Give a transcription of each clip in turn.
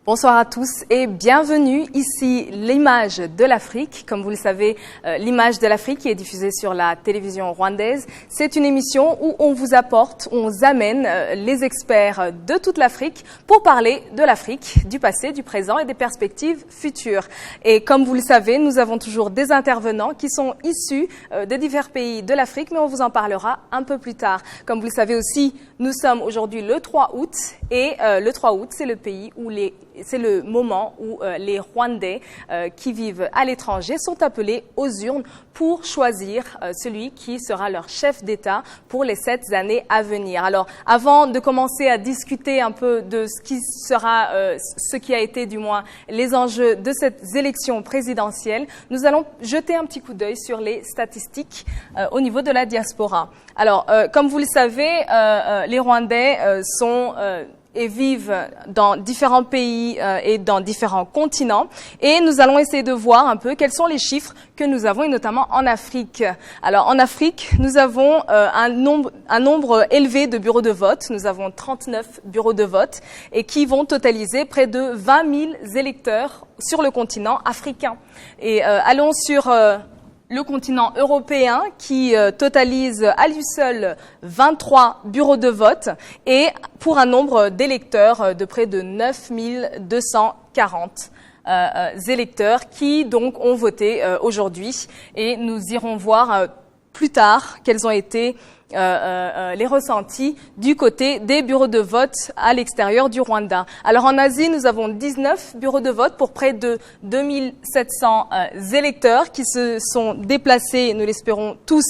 Bonsoir à tous et bienvenue ici l'image de l'Afrique. Comme vous le savez, l'image de l'Afrique qui est diffusée sur la télévision rwandaise, c'est une émission où on vous apporte, on vous amène les experts de toute l'Afrique pour parler de l'Afrique, du passé, du présent et des perspectives futures. Et comme vous le savez, nous avons toujours des intervenants qui sont issus de divers pays de l'Afrique, mais on vous en parlera un peu plus tard. Comme vous le savez aussi, nous sommes aujourd'hui le 3 août et le 3 août, c'est c'est le moment où les Rwandais qui vivent à l'étranger sont appelés aux urnes pour choisir celui qui sera leur chef d'État pour les 7 années à venir. Alors, avant de commencer à discuter un peu de ce qui sera, ce qui a été du moins les enjeux de cette élection présidentielle, nous allons jeter un petit coup d'œil sur les statistiques au niveau de la diaspora. Alors, comme vous le savez, les Rwandais sont et vivent dans différents pays et dans différents continents. Et nous allons essayer de voir un peu quels sont les chiffres que nous avons, et notamment en Afrique. Alors, en Afrique, nous avons un nombre élevé de bureaux de vote. Nous avons 39 bureaux de vote et qui vont totaliser près de 20 000 électeurs sur le continent africain. Et allons sur le continent européen qui totalise à lui seul 23 bureaux de vote et pour un nombre d'électeurs de près de 9 240 électeurs qui donc ont voté aujourd'hui. Et nous irons voir plus tard quels ont été les ressentis du côté des bureaux de vote à l'extérieur du Rwanda. Alors en Asie, nous avons 19 bureaux de vote pour près de 2700 électeurs qui se sont déplacés, nous l'espérons tous,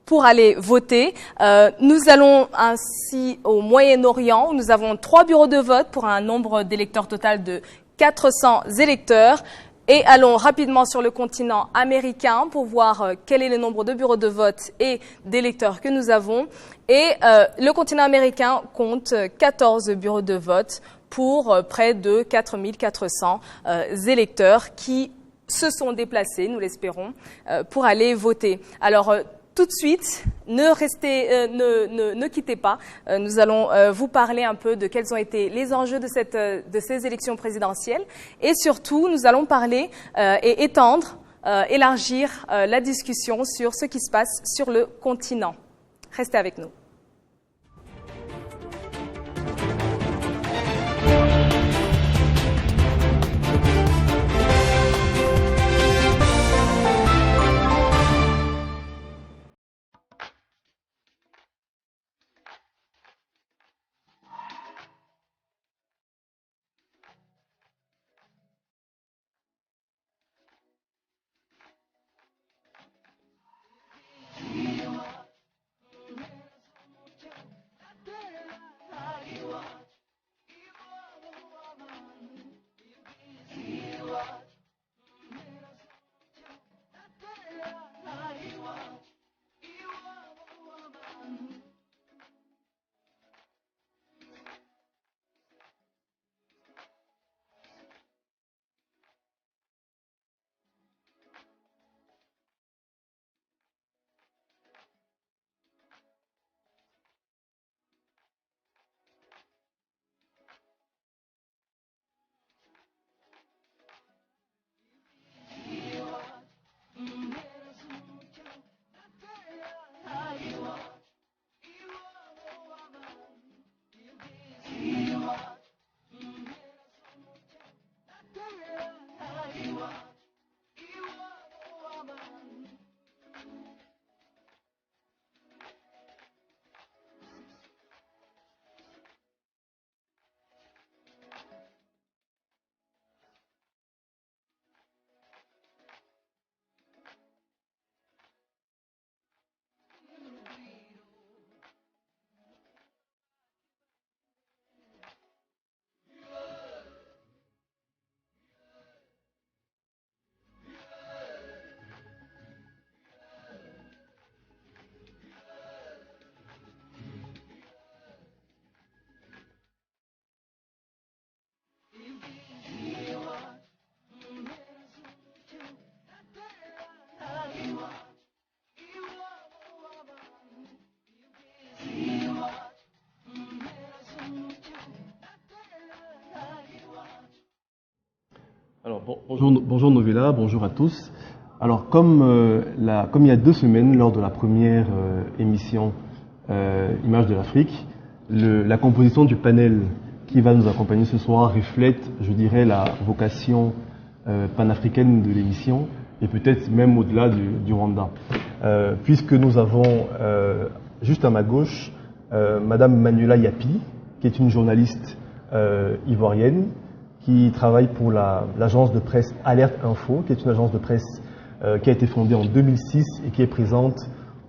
pour aller voter. Nous allons ainsi au Moyen-Orient où nous avons 3 bureaux de vote pour un nombre d'électeurs total de 400 électeurs. Et allons rapidement sur le continent américain pour voir quel est le nombre de bureaux de vote et d'électeurs que nous avons. Et le continent américain compte 14 bureaux de vote pour près de 4 400 électeurs qui se sont déplacés, nous l'espérons, pour aller voter. Alors, tout de suite, ne quittez pas. Nous allons vous parler un peu de quels ont été les enjeux de ces élections présidentielles. Et surtout, nous allons parler et élargir la discussion sur ce qui se passe sur le continent. Restez avec nous. Alors, bonjour Novella, bonjour à tous. Alors, comme il y a 2 semaines, lors de la première émission Images de l'Afrique, la composition du panel qui va nous accompagner ce soir reflète, je dirais, la vocation panafricaine de l'émission et peut-être même au-delà du Rwanda. Puisque nous avons juste à ma gauche Madame Manuela Yapi, qui est une journaliste ivoirienne, qui travaille pour l'agence de presse Alerte Info, qui est une agence de presse qui a été fondée en 2006 et qui est présente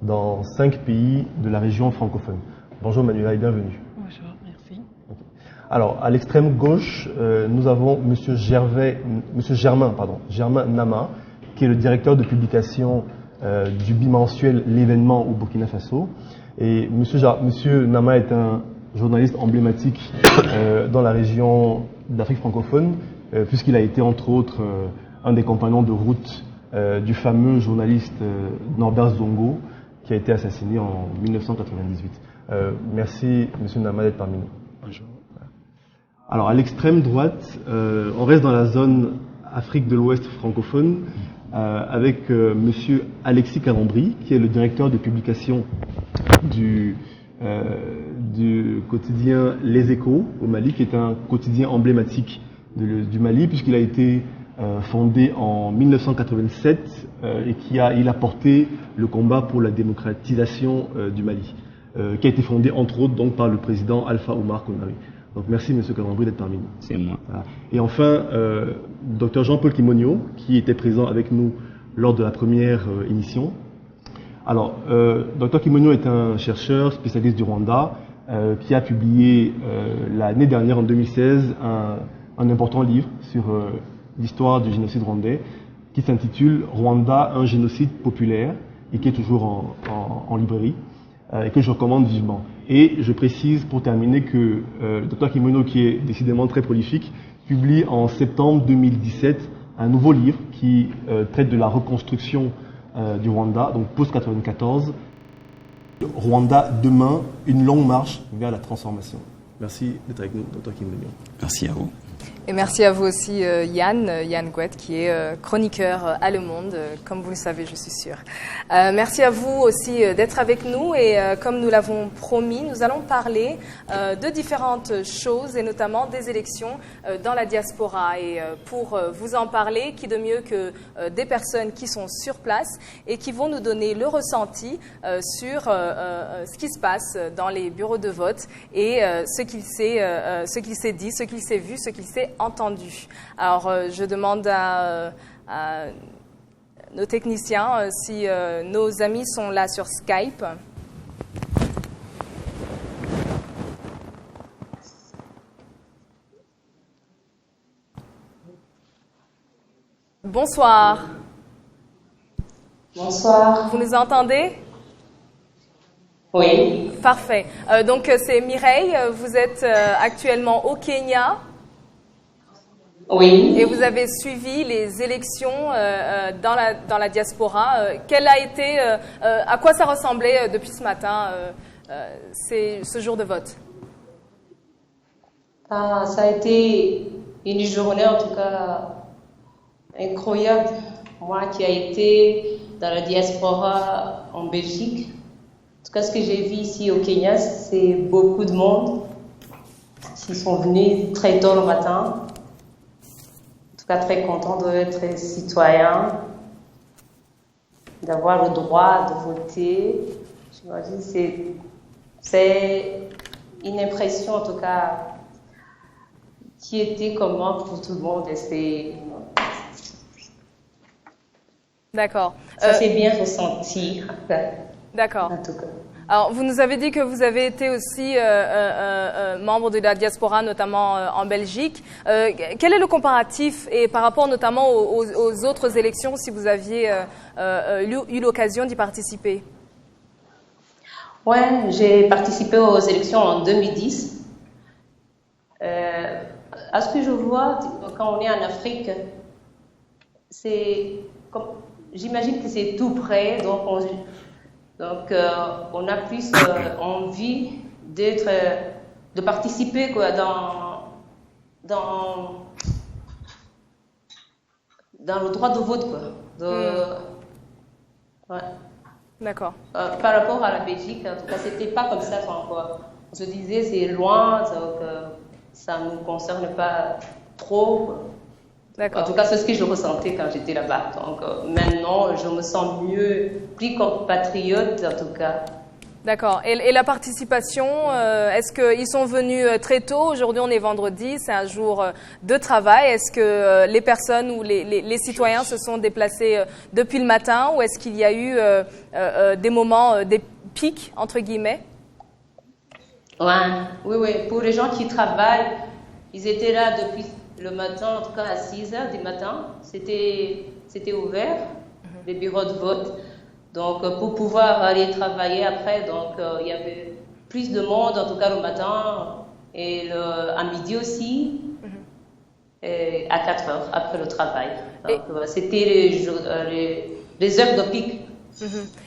dans 5 pays de la région francophone. Bonjour Manuela et bienvenue. Bonjour, merci. Okay. Alors, à l'extrême gauche, nous avons Monsieur Germain Nama, qui est le directeur de publication du bimensuel L'événement au Burkina Faso. Et Monsieur Nama est un journaliste emblématique dans la région d'Afrique francophone, puisqu'il a été entre autres un des compagnons de route du fameux journaliste Norbert Zongo, qui a été assassiné en 1998. Merci Monsieur Nama d'être parmi nous. Bonjour. Alors à l'extrême droite, on reste dans la zone Afrique de l'Ouest francophone avec Monsieur Alexis Calambri, qui est le directeur de publication du quotidien Les Échos au Mali, qui est un quotidien emblématique du Mali, puisqu'il a été fondé en 1987 et il a porté le combat pour la démocratisation du Mali, qui a été fondé entre autres donc par le président Alpha Oumar Konaré. Donc merci Monsieur Calambri d'être parmi nous. C'est moi. Voilà. Et enfin, Dr Jean-Paul Kimonio, qui était présent avec nous lors de la première émission. Alors, Dr Kimonio est un chercheur spécialiste du Rwanda qui a publié l'année dernière, en 2016, un important livre sur l'histoire du génocide rwandais qui s'intitule « Rwanda, un génocide populaire » et qui est toujours en librairie et que je recommande vivement. Et je précise pour terminer que Dr Kimonio, qui est décidément très prolifique, publie en septembre 2017 un nouveau livre qui traite de la reconstruction du Rwanda, donc post-94, Rwanda demain, une longue marche vers la transformation. Merci d'être avec nous, Dr Kimonio. Merci à vous. Et merci à vous aussi Yann Gouet, qui est chroniqueur à Le Monde, comme vous le savez, je suis sûre. Merci à vous aussi d'être avec nous et comme nous l'avons promis, nous allons parler de différentes choses et notamment des élections dans la diaspora. Et pour vous en parler, qui de mieux que des personnes qui sont sur place et qui vont nous donner le ressenti sur ce qui se passe dans les bureaux de vote et ce qu'il s'est dit, ce qu'il s'est vu, ce qu'il s'est entendu. Alors, je demande à nos techniciens si nos amis sont là sur Skype. Bonsoir. Bonsoir. Vous nous entendez? Oui. Parfait. Donc, c'est Mireille. Vous êtes actuellement au Kenya. Oui. Et vous avez suivi les élections dans la diaspora. Quel a été, à quoi ça ressemblait depuis ce matin, ce jour de vote? Ça a été une journée en tout cas incroyable. Moi qui ai été dans la diaspora en Belgique, en tout cas ce que j'ai vu ici au Kenya, c'est beaucoup de monde qui sont venus très tôt le matin. Très content d'être citoyen, d'avoir le droit de voter. J'imagine c'est une impression en tout cas qui était commun pour tout le monde. D'accord. Ça s'est bien ressenti. D'accord. En tout cas. Alors, vous nous avez dit que vous avez été aussi membre de la diaspora, notamment en Belgique. Quel est le comparatif et par rapport notamment aux autres élections, si vous aviez eu l'occasion d'y participer? Ouais, j'ai participé aux élections en 2010. À ce que je vois, quand on est en Afrique, j'imagine que c'est tout près, donc on a plus envie de participer quoi, dans dans le droit de vote, quoi. Ouais. D'accord. Par rapport à la Belgique, en tout cas, c'était pas comme ça encore. On se disait c'est loin, donc ça ne nous concerne pas trop. En tout cas, c'est ce que je ressentais quand j'étais là-bas. Donc maintenant, je me sens mieux, plus compatriote en tout cas. D'accord. Et la participation, est-ce qu'ils sont venus très tôt? Aujourd'hui, on est vendredi, c'est un jour de travail. Est-ce que les personnes ou les citoyens se sont déplacés depuis le matin ou est-ce qu'il y a eu des moments, des pics, entre guillemets? Oui. Pour les gens qui travaillent, ils étaient là depuis le matin, en tout cas à 6 heures du matin. C'était ouvert, les bureaux de vote. Donc, pour pouvoir aller travailler après, donc il y avait plus de monde, en tout cas le matin et à midi aussi, et à 4 heures après le travail. Donc, c'était les heures de pic.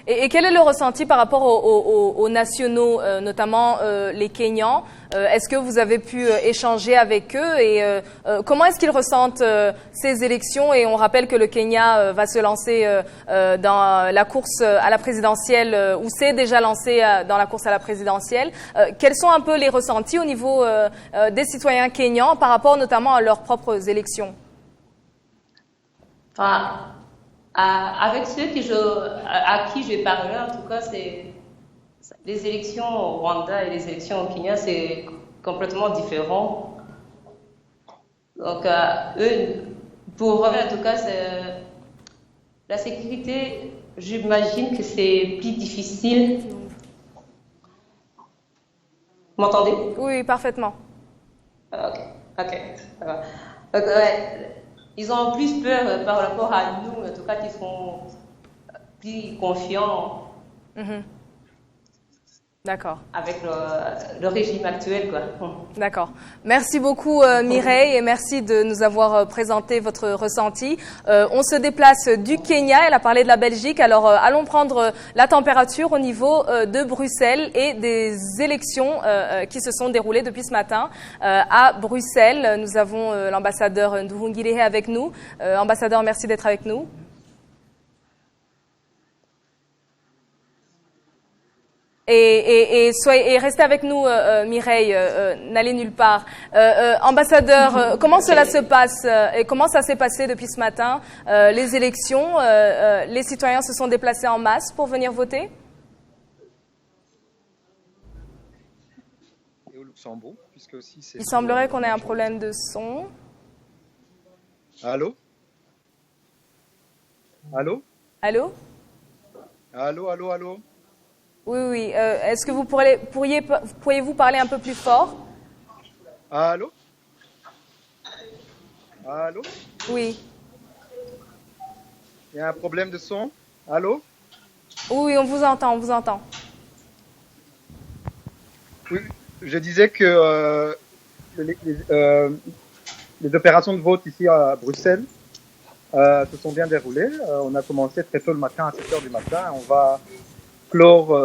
Et quel est le ressenti par rapport aux nationaux, notamment les Kenyans? Est-ce que vous avez pu échanger avec eux et comment est-ce qu'ils ressentent ces élections? Et on rappelle que le Kenya va se lancer dans la course à la présidentielle ou s'est déjà lancé dans la course à la présidentielle. Quels sont un peu les ressentis au niveau des citoyens kenyans par rapport notamment à leurs propres élections? Avec ceux à qui j'ai parlé, en tout cas, c'est les élections au Rwanda et les élections au Kenya, c'est complètement différent. Donc, eux, pour eux, en tout cas, la sécurité, j'imagine que c'est plus difficile. Vous m'entendez? Oui, parfaitement. Ok. Donc, ils ont plus peur par rapport à nous, en tout cas, qui sont plus confiants. D'accord. Avec le régime actuel, quoi. D'accord. Merci beaucoup Mireille et merci de nous avoir présenté votre ressenti. On se déplace du Kenya, elle a parlé de la Belgique, alors allons prendre la température au niveau de Bruxelles et des élections qui se sont déroulées depuis ce matin à Bruxelles. Nous avons l'ambassadeur Nduhungirehe avec nous. Ambassadeur, merci d'être avec nous. Et restez avec nous, Mireille, n'allez nulle part. Ambassadeur, comment cela se passe et comment ça s'est passé depuis ce matin, les élections? Les citoyens se sont déplacés en masse pour venir voter? Et au Luxembourg, puisque aussi c'est... Il semblerait qu'on ait un problème de son. Allô? Allô? Allô? Allô, allô, allô? Oui. Est-ce que vous pourriez-vous parler un peu plus fort? Allô? Allô? Oui. Il y a un problème de son? Allô? Oui, on vous entend, Oui, je disais que les opérations de vote ici à Bruxelles se sont bien déroulées. On a commencé très tôt le matin, à 7 heures du matin. On va clore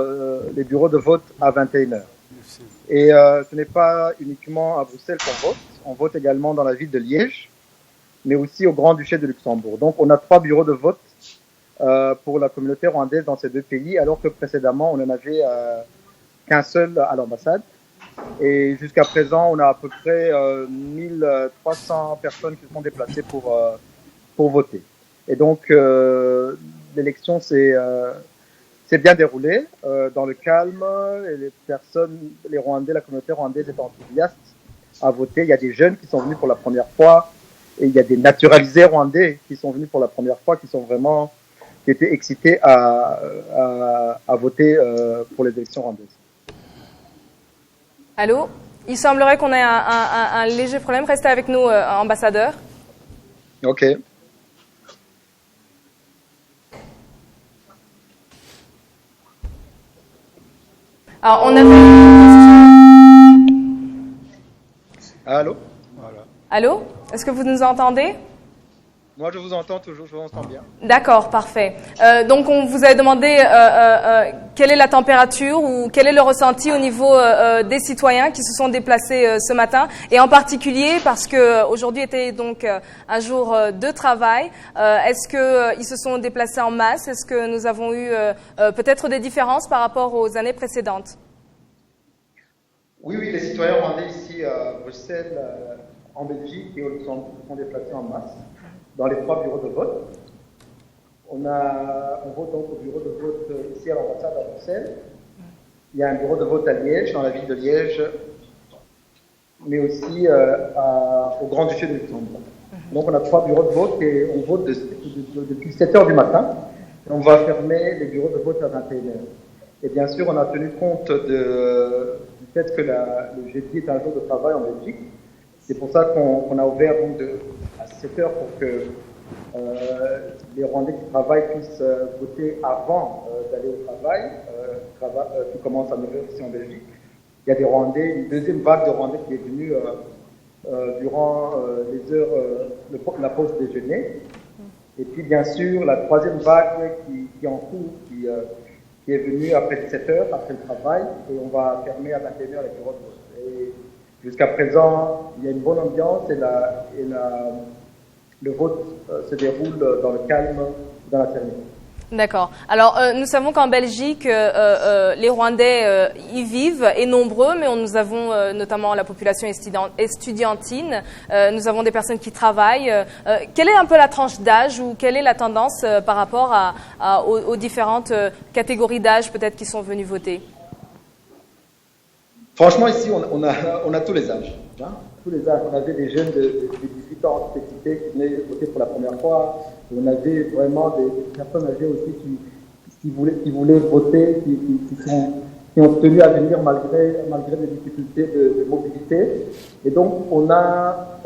les bureaux de vote à 21h. Et ce n'est pas uniquement à Bruxelles qu'on vote, on vote également dans la ville de Liège, mais aussi au Grand-Duché de Luxembourg. Donc on a 3 bureaux de vote pour la communauté rwandaise dans ces 2 pays, alors que précédemment on n'en avait qu'un seul à l'ambassade. Et jusqu'à présent, on a à peu près 1300 personnes qui se sont déplacées pour voter. Et donc l'élection c'est bien déroulé, dans le calme, et les Rwandais, la communauté rwandaise est enthousiaste à voter. Il y a des jeunes qui sont venus pour la première fois, et il y a des naturalisés rwandais qui sont venus pour la première fois, qui étaient excités à voter pour les élections rwandaises. Allô? Il semblerait qu'on ait un léger problème. Restez avec nous, ambassadeur. Ok. Alors, on avait... Allô? Voilà. Allô? Est-ce que vous nous entendez? Moi, je vous entends toujours, je vous entends bien. D'accord, parfait. Donc, on vous a demandé quelle est la température ou quel est le ressenti au niveau des citoyens qui se sont déplacés ce matin, et en particulier parce que aujourd'hui était donc un jour de travail. Est-ce que ils se sont déplacés en masse? Est-ce que nous avons eu peut-être des différences par rapport aux années précédentes? Oui, les citoyens rwandais ici à Bruxelles, en Belgique et au Luxembourg se sont déplacés en masse dans les 3 bureaux de vote. On vote donc au bureau de vote ici à l'ambassade à Bruxelles. Il y a un bureau de vote à Liège, dans la ville de Liège, mais aussi au Grand-Duché de Luxembourg. Donc on a 3 bureaux de vote et on vote depuis 7 h du matin. Et on va fermer les bureaux de vote à 21 h. Et bien sûr, on a tenu compte du fait que le jeudi est un jour de travail en Belgique. C'est pour ça qu'on a ouvert donc à 7 h pour que les Rwandais qui travaillent puissent voter avant d'aller au travail, qui commence à 9 h ici en Belgique. Il y a des Rwandais, une deuxième vague de Rwandais qui est venue durant les heures, la pause déjeuner. Et puis bien sûr, la troisième vague qui est en cours, qui est venue après 17 h, après le travail, et on va fermer à 21 h les bureaux de vote. Et jusqu'à présent, il y a une bonne ambiance et le vote se déroule dans le calme, dans la sérénité. D'accord. Alors, nous savons qu'en Belgique, les Rwandais y vivent et nombreux, mais nous avons notamment la population estudiantine, nous avons des personnes qui travaillent. Quelle est un peu la tranche d'âge ou quelle est la tendance par rapport aux différentes catégories d'âge peut-être qui sont venues voter? Franchement, ici, on a tous les âges. Hein, tous les âges. On avait des jeunes de 18 ans qui venaient voter pour la première fois. On avait vraiment des personnes âgées aussi qui voulaient voter, qui ont tenu à venir malgré des difficultés de mobilité. Et donc, on a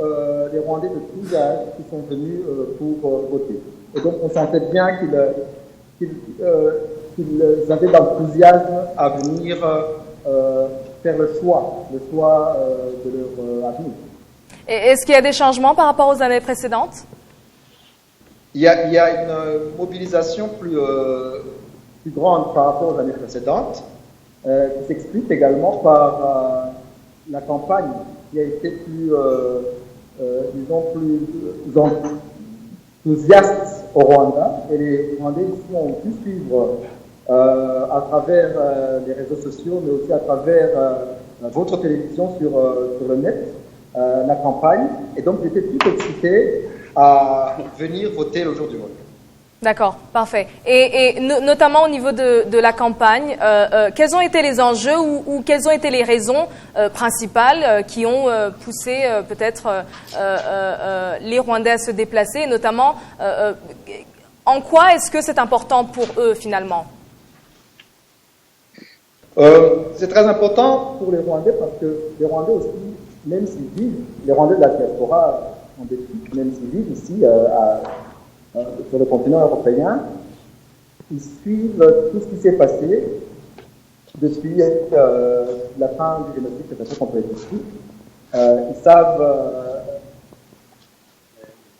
les Rwandais de tous âges qui sont venus pour voter. Et donc, on sentait bien qu'ils avaient l'enthousiasme à venir faire le choix de leur avenir. Et est-ce qu'il y a des changements par rapport aux années précédentes? Il y a une mobilisation plus grande par rapport aux années précédentes, qui s'explique également par la campagne qui a été plus enthousiaste au Rwanda. Et les Rwandais ici ont pu suivre à travers les réseaux sociaux, mais aussi à travers votre télévision sur le net, la campagne. Et donc, j'étais plus excité à venir voter le jour du vote. D'accord, parfait. Et notamment au niveau de la campagne, quels ont été les enjeux ou quelles ont été les raisons principales qui ont poussé peut-être les Rwandais à se déplacer, et notamment en quoi est-ce que c'est important pour eux finalement? C'est très important pour les Rwandais parce que les Rwandais aussi, même s'ils vivent, les Rwandais de la diaspora en Belgique, même s'ils vivent ici sur le continent européen, ils suivent tout ce qui s'est passé depuis la fin du génocide, c'est-à-dire contre les Tutsis. Ils savent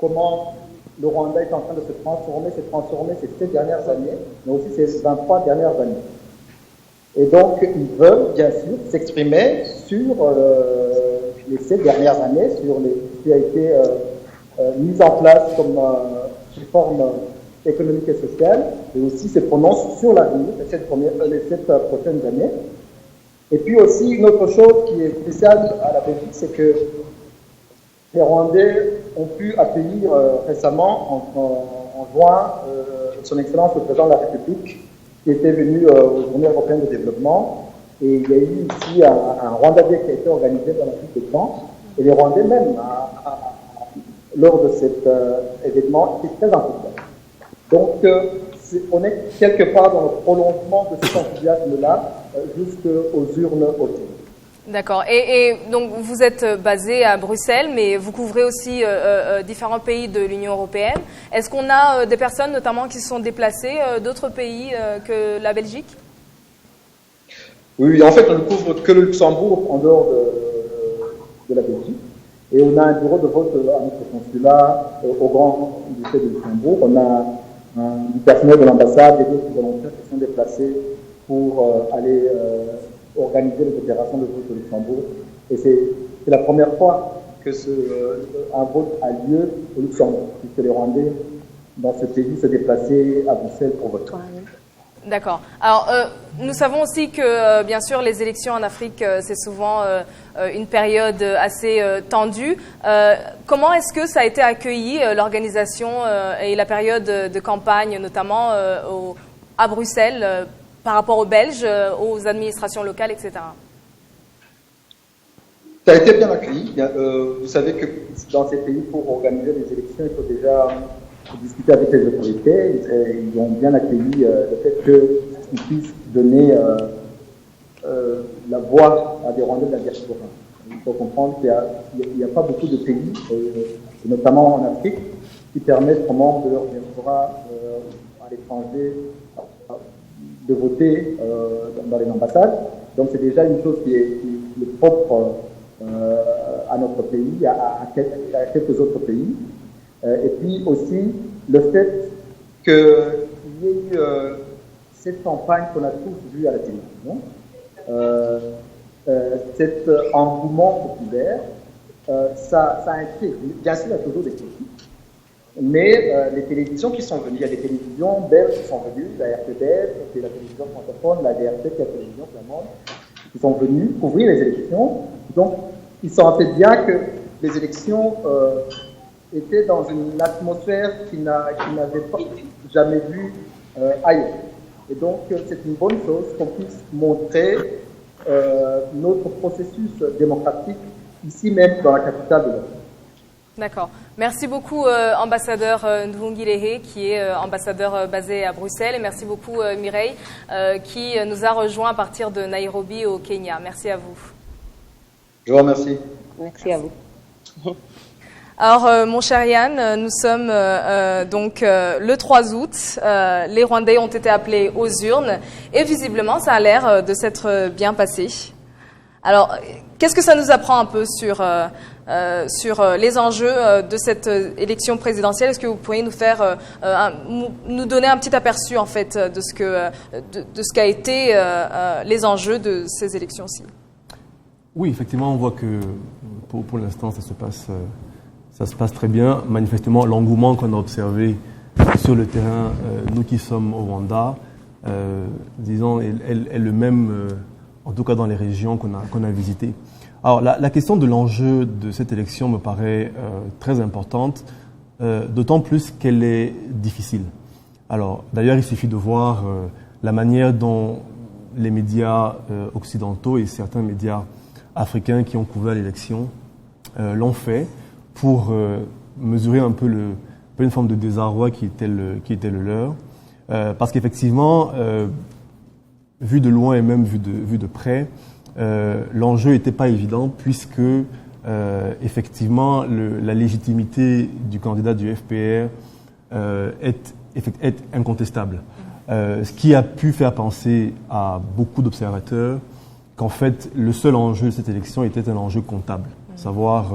comment le Rwanda est en train de se transformer ces 7 dernières années, mais aussi ces 23 dernières années. Et donc, ils veulent, bien sûr, s'exprimer sur les 7 dernières années, sur ce qui a été mis en place comme réforme économique et sociale, et aussi se prononcent sur l'avenir les 7 prochaines années. Et puis aussi, une autre chose qui est spéciale à la Belgique, c'est que les Rwandais ont pu accueillir récemment, en juin, son Excellence le Président de la République, qui était venu aux Journées européennes de développement. Et il y a eu ici un Rwanda Day qui a été organisé dans la ville de Caen. Et les Rwandais même, lors de cet événement, étaient très enthousiastes. Donc, on est quelque part dans le prolongement de cet enthousiasme-là jusqu'aux urnes autour. D'accord. Et donc, vous êtes basé à Bruxelles, mais vous couvrez aussi différents pays de l'Union européenne. Est-ce qu'on a des personnes, notamment, qui se sont déplacées d'autres pays que la Belgique? Oui, en fait, on ne couvre que le Luxembourg en dehors de la Belgique. Et on a un bureau de vote à notre consulat au Grand Duché de Luxembourg. On a du personnel de l'ambassade et d'autres volontaires qui sont déplacés pour aller organiser les opérations de vote au Luxembourg. Et c'est la première fois que un vote a lieu au Luxembourg, puisque les Rwandais dans ce pays se déplaçaient à Bruxelles pour voter. D'accord. Alors, nous savons aussi que, bien sûr, les élections en Afrique, c'est souvent une période assez tendue. Comment est-ce que ça a été accueilli, l'organisation et la période de campagne, notamment à Bruxelles, par rapport aux Belges, aux administrations locales, etc. Ça a été bien accueilli. Vous savez que dans ces pays, pour organiser les élections, il faut déjà discuter avec les autorités. Ils ont bien accueilli le fait qu'ils puissent donner la voix à des Rwandais de la diaspora. Il faut comprendre qu'il n'y a pas beaucoup de pays, et notamment en Afrique, qui permettent aux membres de leur diaspora à l'étranger de voter dans les ambassades. Donc c'est déjà une chose qui est propre à notre pays, à quelques autres pays. Et puis aussi le fait qu'il y ait eu cette campagne qu'on a tous vue à la télévision, cet engouement populaire, ça a été, bien sûr il y a toujours des critiques, mais les télévisions qui sont venues, il y a des télévisions belges qui sont venues, la RTBF, qui est la télévision francophone, la DRT, qui est la télévision flamande, qui sont venus couvrir les élections. Donc ils sentaient bien que les élections étaient dans une atmosphère qu'ils n'avaient pas jamais vue ailleurs. Et donc c'est une bonne chose qu'on puisse montrer notre processus démocratique ici même dans la capitale de l'Afrique. D'accord. Merci beaucoup, ambassadeur Ndvungilehe, qui est ambassadeur basé à Bruxelles. Et merci beaucoup, Mireille, qui nous a rejoints à partir de Nairobi au Kenya. Merci à vous. Je vous remercie. Merci à vous. Alors, mon cher Yann, nous sommes donc le 3 août. Les Rwandais ont été appelés aux urnes et visiblement, ça a l'air de s'être bien passé. Alors, qu'est-ce que ça nous apprend un peu sur les enjeux de cette élection présidentielle? Est-ce que vous pourriez nous faire nous donner un petit aperçu en fait de ce qu'a été les enjeux de ces élections-ci? Oui, effectivement, on voit que pour l'instant, ça se passe très bien. Manifestement, l'engouement qu'on a observé sur le terrain, nous qui sommes au Rwanda, disons, est le même, en tout cas dans les régions qu'on a visitées. Alors, la question de l'enjeu de cette élection me paraît très importante, d'autant plus qu'elle est difficile. Alors, d'ailleurs, il suffit de voir la manière dont les médias occidentaux et certains médias africains qui ont couvert l'élection l'ont fait pour mesurer un peu une forme de désarroi qui était le leur. Parce qu'effectivement, vu de loin et même vu de près, l'enjeu n'était pas évident puisque effectivement la légitimité du candidat du FPR est incontestable. Ce qui a pu faire penser à beaucoup d'observateurs qu'en fait le seul enjeu de cette élection était un enjeu comptable, savoir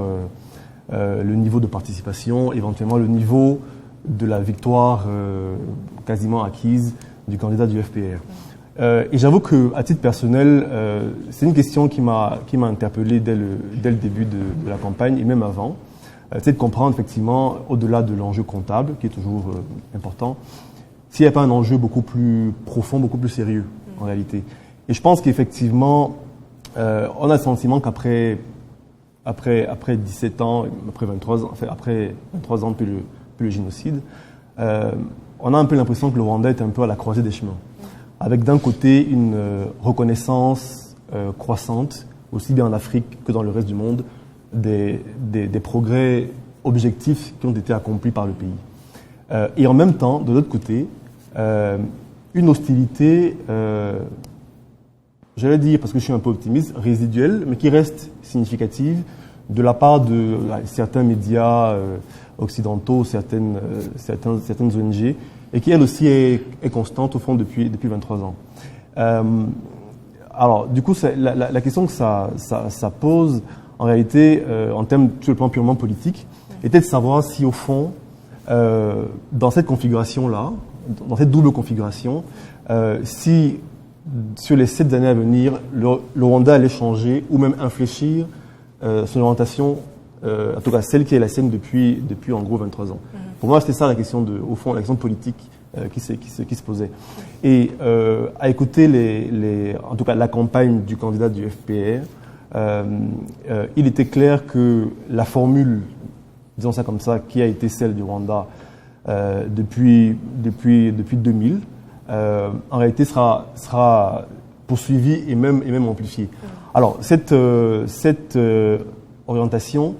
le niveau de participation, éventuellement le niveau de la victoire quasiment acquise du candidat du FPR. Et j'avoue qu'à titre personnel, c'est une question qui m'a interpellé dès le début de la campagne et même avant. C'est de comprendre effectivement, au-delà de l'enjeu comptable, qui est toujours important, s'il n'y a pas un enjeu beaucoup plus profond, beaucoup plus sérieux en réalité. Et je pense qu'effectivement, on a le sentiment qu'après 17 ans, après 23 ans depuis le génocide, on a un peu l'impression que le Rwanda est un peu à la croisée des chemins. Avec d'un côté une reconnaissance croissante, aussi bien en Afrique que dans le reste du monde, des progrès objectifs qui ont été accomplis par le pays. Et en même temps, de l'autre côté, une hostilité, j'allais dire, parce que je suis un peu optimiste, résiduelle, mais qui reste significative de la part de certains médias occidentaux, certaines ONG, et qui elle aussi est constante au fond depuis 23 ans. Alors, du coup, la question que ça pose, en réalité, en termes sur le plan purement politique, était de savoir si au fond, dans cette configuration-là, dans cette double configuration, si sur les 7 années à venir, le Rwanda allait changer ou même infléchir son orientation, en tout cas celle qui est la sienne depuis en gros 23 ans. Pour moi, c'était ça la question au fond, la question politique qui se posait. Et à écouter en tout cas la campagne du candidat du FPR, il était clair que la formule, disons ça comme ça, qui a été celle du Rwanda depuis 2000, en réalité sera poursuivie et même amplifiée. Alors, cette orientation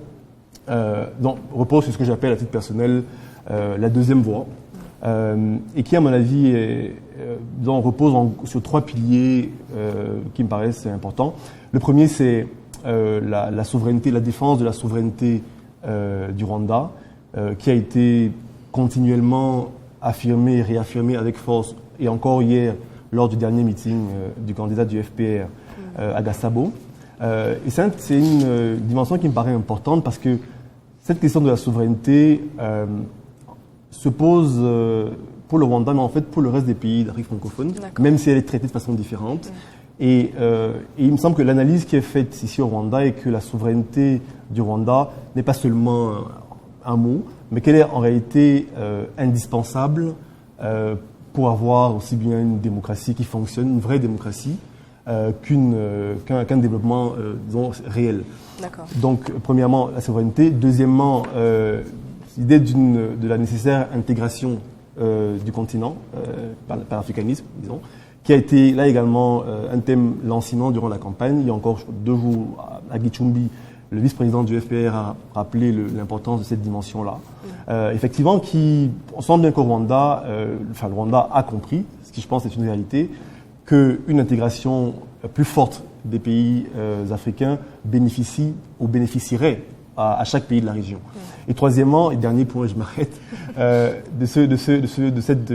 repose sur ce que j'appelle à titre personnel la deuxième voie, et qui, à mon avis, repose sur 3 piliers qui me paraissent importants. Le premier, c'est la souveraineté, la défense de la souveraineté du Rwanda, qui a été continuellement affirmée et réaffirmée avec force, et encore hier, lors du dernier meeting du candidat du FPR à Gasabo. Et c'est une dimension qui me paraît importante parce que cette question de la souveraineté se pose pour le Rwanda, mais en fait pour le reste des pays d'Afrique francophone, même si elle est traitée de façon différente. Et il me semble que l'analyse qui est faite ici au Rwanda est que la souveraineté du Rwanda n'est pas seulement un mot, mais qu'elle est en réalité indispensable pour avoir aussi bien une démocratie qui fonctionne, une vraie démocratie, qu'un développement disons, réel. Donc, premièrement, la souveraineté. Deuxièmement, l'idée de la nécessaire intégration du continent par l'africanisme, disons, qui a été là également un thème lancinant durant la campagne. Il y a encore 2 jours à Gicumbi, le vice-président du FPR a rappelé l'importance de cette dimension-là. Effectivement, on sent bien qu'au Rwanda, le Rwanda a compris, ce qui je pense est une réalité, qu'une intégration plus forte des pays africains bénéficie ou bénéficierait à chaque pays de la région. Et troisièmement, et dernier point, je m'arrête, de cette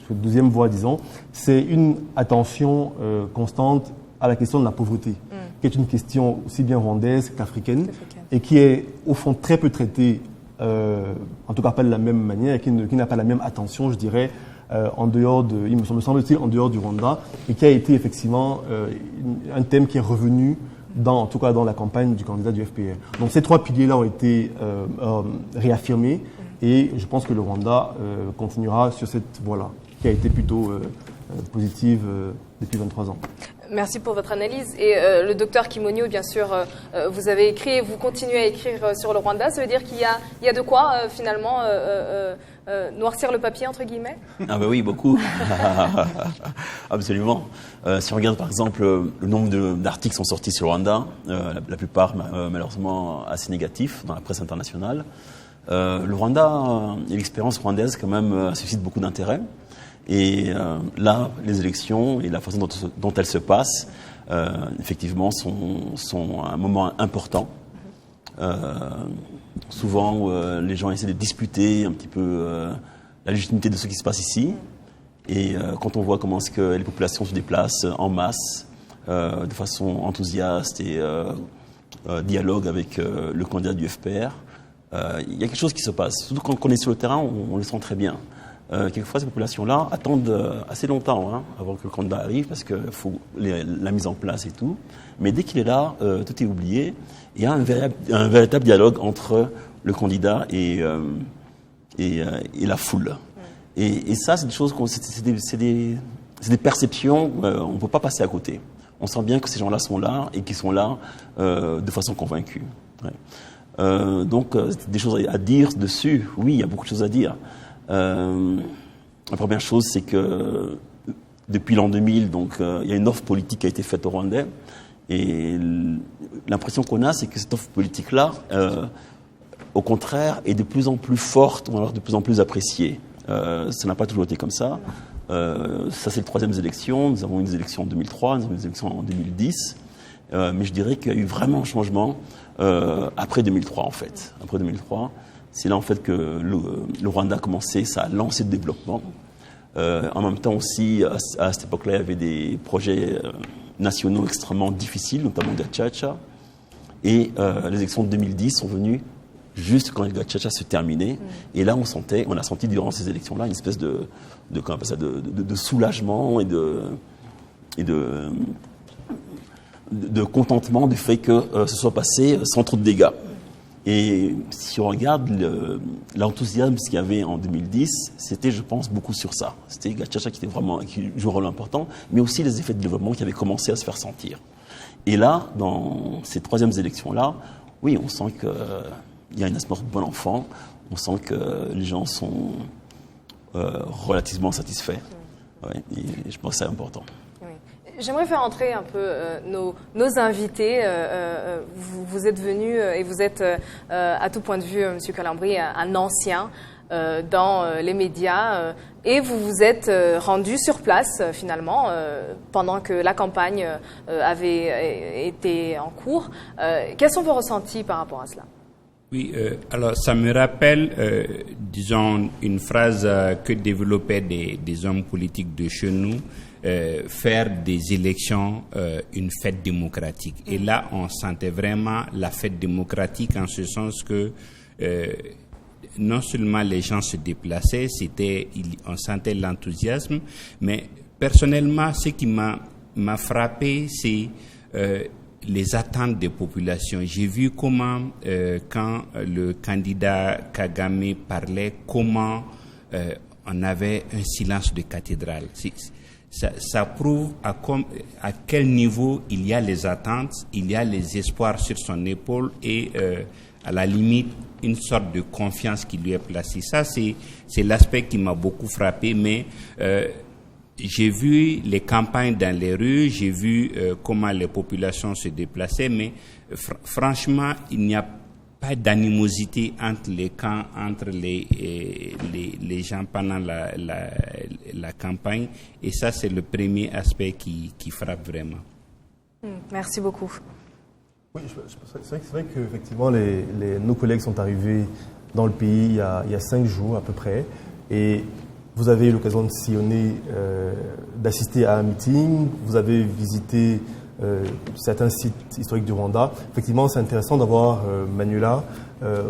deuxième voie, disons, c'est une attention constante à la question de la pauvreté, qui est une question aussi bien rwandaise qu'africaine, et qui est au fond très peu traitée, en tout cas pas de la même manière, et qui n'a pas la même attention, je dirais, en dehors il me semble-t-il, en dehors du Rwanda, et qui a été effectivement un thème qui est revenu en tout cas dans la campagne du candidat du FPR. Donc ces 3 piliers-là ont été réaffirmés, et je pense que le Rwanda continuera sur cette voie-là, qui a été plutôt positive depuis 23 ans. Merci pour votre analyse. Et le docteur Kimonyo, bien sûr, vous avez écrit et vous continuez à écrire sur le Rwanda. Ça veut dire qu'il y a de quoi, finalement, noircir le papier, entre guillemets? Ah ben oui, beaucoup. Absolument. Si on regarde, par exemple, le nombre d'articles qui sont sortis sur le Rwanda, la plupart, malheureusement, assez négatifs dans la presse internationale. Le Rwanda et l'expérience rwandaise, quand même, suscite beaucoup d'intérêt. Et là, les élections et la façon dont elles se passent, effectivement, sont un moment important. Souvent, les gens essaient de disputer un petit peu la légitimité de ce qui se passe ici. Et quand on voit comment est-ce que les populations se déplacent en masse, de façon enthousiaste et dialogue avec le candidat du FPR, il y a quelque chose qui se passe. Surtout quand on est sur le terrain, on le sent très bien. Quelquefois, ces populations-là attendent assez longtemps avant que le candidat arrive, parce qu'il faut la mise en place et tout. Mais dès qu'il est là, tout est oublié. Il y a un véritable dialogue entre le candidat et la foule. Et ça, c'est des choses, c'est des perceptions, on ne peut pas passer à côté. On sent bien que ces gens-là sont là et qu'ils sont là de façon convaincue. Ouais. Donc, des choses à dire dessus. Oui, il y a beaucoup de choses à dire. La première chose, c'est que depuis l'an 2000, donc, il y a une offre politique qui a été faite au Rwandais. Et l'impression qu'on a, c'est que cette offre politique-là, au contraire, est de plus en plus forte, ou alors de plus en plus appréciée. Ça n'a pas toujours été comme ça. Ça, c'est les 3e élections. Nous avons eu des élections en 2003, nous avons eu des élections en 2010. Mais je dirais qu'il y a eu vraiment un changement après 2003, en fait. Après 2003. C'est là, en fait, que le Rwanda a commencé sa lancée de développement. En même temps aussi, à cette époque-là, il y avait des projets nationaux extrêmement difficiles, notamment Gachacha. Et les élections de 2010 sont venues juste quand Gacaca se terminait. Et là, on a senti durant ces élections-là une espèce de soulagement et de contentement du fait que ce soit passé sans trop de dégâts. Et si on regarde l'enthousiasme qu'il y avait en 2010, c'était, je pense, beaucoup sur ça. C'était Gacaca qui joue un rôle important, mais aussi les effets de développement qui avaient commencé à se faire sentir. Et là, dans ces troisièmes élections-là, oui, on sent qu'il y a une espèce de bon enfant, on sent que les gens sont relativement satisfaits. Ouais, et je pense que c'est important. J'aimerais faire entrer un peu nos invités. Vous êtes venus et vous êtes, à tout point de vue, M. Calambri, un ancien dans les médias. Et vous vous êtes rendu sur place, finalement, pendant que la campagne avait été en cours. Quels sont vos ressentis par rapport à cela? Oui, alors ça me rappelle, disons, une phrase que développaient des hommes politiques de chez nous, faire des élections une fête démocratique. Et là, on sentait vraiment la fête démocratique en ce sens que non seulement les gens se déplaçaient, on sentait l'enthousiasme, mais personnellement, ce qui m'a frappé, c'est les attentes des populations. J'ai vu comment, quand le candidat Kagame parlait, comment on avait un silence de cathédrale. Ça prouve à quel niveau il y a les attentes, il y a les espoirs sur son épaule et à la limite une sorte de confiance qui lui est placée. Ça, c'est l'aspect qui m'a beaucoup frappé, mais j'ai vu les campagnes dans les rues, j'ai vu comment les populations se déplaçaient, mais franchement, il n'y a pas d'animosité entre les camps, entre les gens pendant la campagne. Et ça, c'est le premier aspect qui frappe vraiment. Merci beaucoup. Oui, c'est vrai qu'effectivement, nos collègues sont arrivés dans le pays il y a 5 jours à peu près. Et vous avez eu l'occasion de sillonner, d'assister à un meeting, vous avez visité certains sites historiques du Rwanda. Effectivement, c'est intéressant d'avoir, Manuela,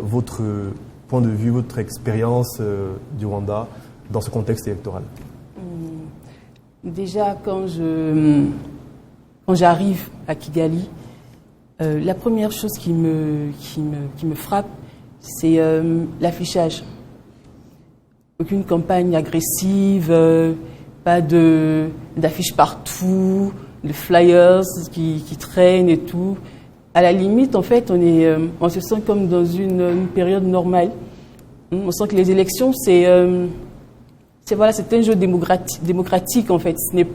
votre point de vue, votre expérience du Rwanda dans ce contexte électoral. Déjà, quand j'arrive à Kigali, la première chose qui me frappe, c'est l'affichage. Aucune campagne agressive, pas d'affiches partout, de flyers qui traînent et tout. À la limite, en fait, on se sent comme dans une période normale. On sent que les élections, c'est un jeu démocratique en fait. Il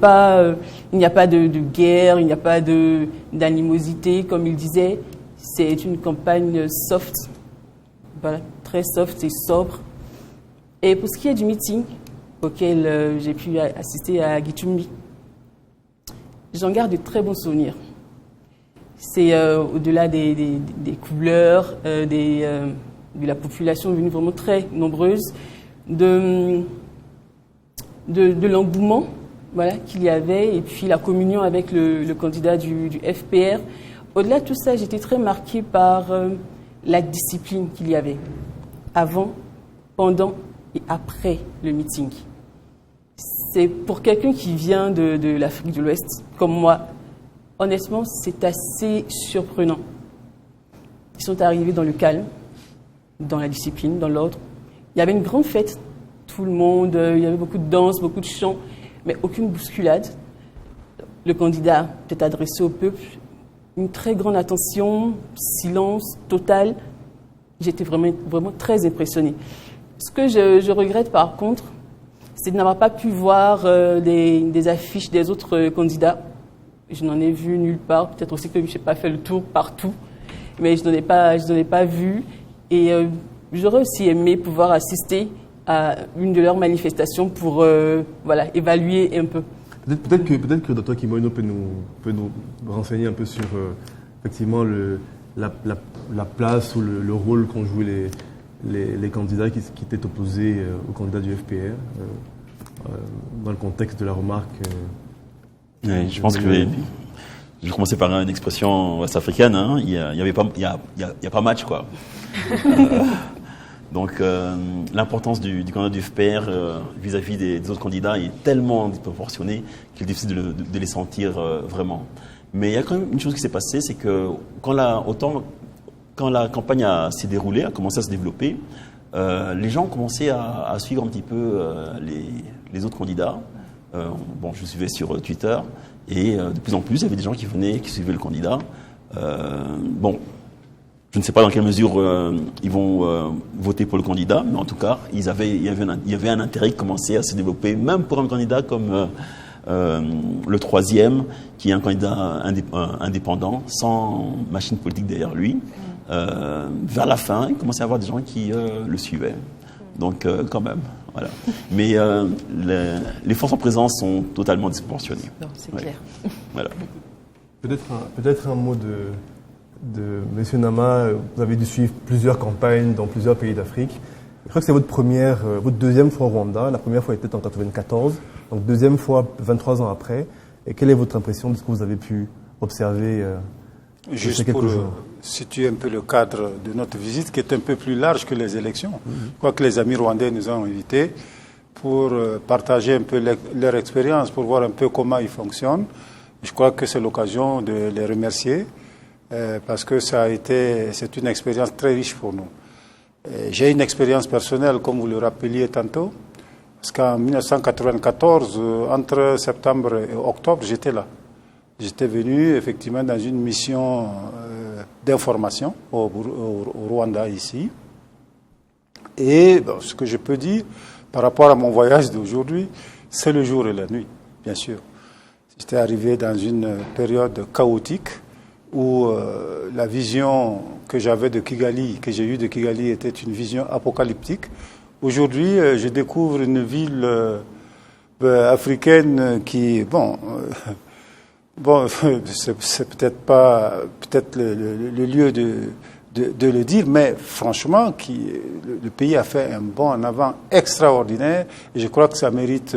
n'y a pas de guerre, il n'y a pas d'animosité, comme il disait. C'est une campagne soft, voilà, très soft et sobre. Et pour ce qui est du meeting auquel j'ai pu assister à Gicumbi, j'en garde de très bons souvenirs. C'est au-delà des couleurs, de la population venue vraiment très nombreuse, de l'engouement, voilà, qu'il y avait, et puis la communion avec le candidat du FPR. Au-delà de tout ça, j'étais très marquée par la discipline qu'il y avait avant, pendant et après le meeting. C'est pour quelqu'un qui vient de l'Afrique de l'Ouest, comme moi, honnêtement, c'est assez surprenant. Ils sont arrivés dans le calme, dans la discipline, dans l'ordre. Il y avait une grande fête, tout le monde, il y avait beaucoup de danse, beaucoup de chants, mais aucune bousculade. Le candidat était adressé au peuple, une très grande attention, silence total. J'étais vraiment, vraiment très impressionnée. Ce que je regrette par contre, c'est de n'avoir pas pu voir des affiches des autres candidats. Je n'en ai vu nulle part. Peut-être aussi que je n'ai pas fait le tour partout, mais je n'en ai pas vu. Et j'aurais aussi aimé pouvoir assister à une de leurs manifestations pour évaluer un peu. Peut-être que Dr Kimono peut nous renseigner un peu sur effectivement la place ou le rôle qu'ont joué les candidats qui étaient opposés aux candidats du FPR dans le contexte de la remarque. Oui, je pense que Je vais commencer par une expression ouest-africaine, hein. Il y a pas match, quoi. Donc, l'importance du candidat du FPR vis-à-vis des autres candidats est tellement disproportionnée qu'il est difficile de les sentir vraiment. Mais il y a quand même une chose qui s'est passée, c'est que quand la campagne s'est déroulée, a commencé à se développer, les gens ont commencé à suivre un petit peu les autres candidats. Bon, je suivais sur Twitter et de plus en plus, il y avait des gens qui suivaient le candidat. Bon, je ne sais pas dans quelle mesure ils vont voter pour le candidat, mais en tout cas, il y avait un intérêt qui commençait à se développer, même pour un candidat comme le troisième, qui est un candidat indépendant, sans machine politique derrière lui. Vers la fin, il commençait à y avoir des gens qui le suivaient. Donc, quand même, voilà. Mais les forces en présence sont totalement disproportionnées. Non, c'est clair. Voilà. Peut-être un mot de M. Nama. Vous avez dû suivre plusieurs campagnes dans plusieurs pays d'Afrique. Je crois que c'est votre deuxième fois au Rwanda. La première fois était en 1994, donc deuxième fois 23 ans après. Et quelle est votre impression de ce que vous avez pu observer Juste pour situer un peu le cadre de notre visite, qui est un peu plus large que les élections. Je crois que les amis rwandais nous ont invités pour partager un peu leur expérience, pour voir un peu comment ils fonctionnent. Je crois que c'est l'occasion de les remercier parce que c'est une expérience très riche pour nous. J'ai une expérience personnelle, comme vous le rappeliez tantôt, parce qu'en 1994, entre septembre et octobre, j'étais là. J'étais venu effectivement dans une mission d'information au Rwanda ici. Et bon, ce que je peux dire par rapport à mon voyage d'aujourd'hui, c'est le jour et la nuit, bien sûr. J'étais arrivé dans une période chaotique où la vision que j'avais de Kigali, que j'ai eue de Kigali, était une vision apocalyptique. Aujourd'hui, je découvre une ville africaine qui, bon, c'est peut-être le lieu de le dire, mais franchement, le pays a fait un bond en avant extraordinaire et je crois que ça mérite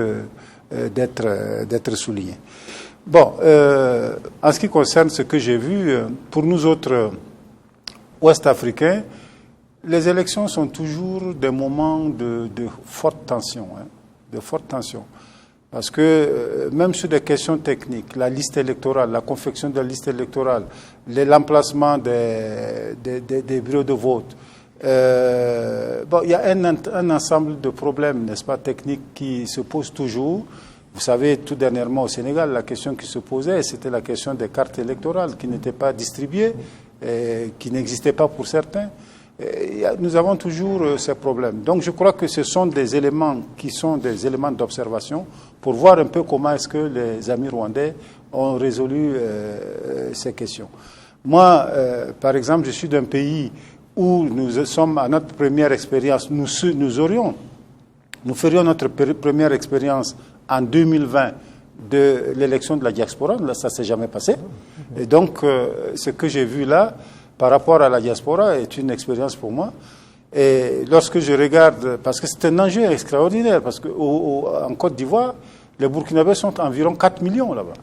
d'être souligné. Bon, en ce qui concerne ce que j'ai vu, pour nous autres Ouest-Africains, les élections sont toujours des moments de forte tension, de forte tension. Parce que même sur des questions techniques, la liste électorale, la confection de la liste électorale, l'emplacement des bureaux de vote, il y a un ensemble de problèmes, n'est-ce pas, techniques qui se posent toujours. Vous savez, tout dernièrement au Sénégal, la question qui se posait, c'était la question des cartes électorales qui n'étaient pas distribuées, qui n'existaient pas pour certains. Nous avons toujours ces problèmes. Donc je crois que ce sont des éléments qui sont des éléments d'observation pour voir un peu comment est-ce que les amis rwandais ont résolu ces questions. Moi, par exemple, je suis d'un pays où nous sommes à notre première expérience. Nous ferions notre première expérience en 2020 de l'élection de la diaspora. Là, ça ne s'est jamais passé. Et donc, ce que j'ai vu là, par rapport à la diaspora, est une expérience pour moi. Et lorsque je regarde, parce que c'est un enjeu extraordinaire, parce qu'en Côte d'Ivoire, les Burkinabés sont environ 4 millions là-bas.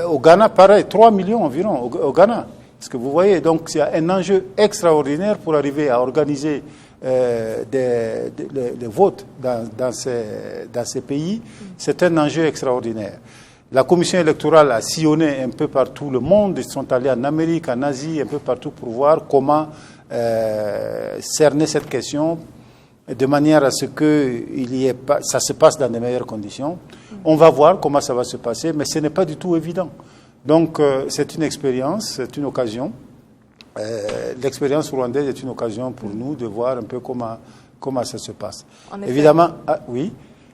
Au Ghana, pareil, 3 millions environ au Ghana. Parce que vous voyez, donc c'est un enjeu extraordinaire pour arriver à organiser des votes dans ces pays. C'est un enjeu extraordinaire. La commission électorale a sillonné un peu partout le monde. Ils sont allés en Amérique, en Asie, un peu partout pour voir comment cerner cette question de manière à ce que ça se passe dans de meilleures conditions. On va voir comment ça va se passer, mais ce n'est pas du tout évident. Donc, c'est une expérience, c'est une occasion. L'expérience rwandaise est une occasion pour nous de voir un peu comment ça se passe. Évidemment, oui.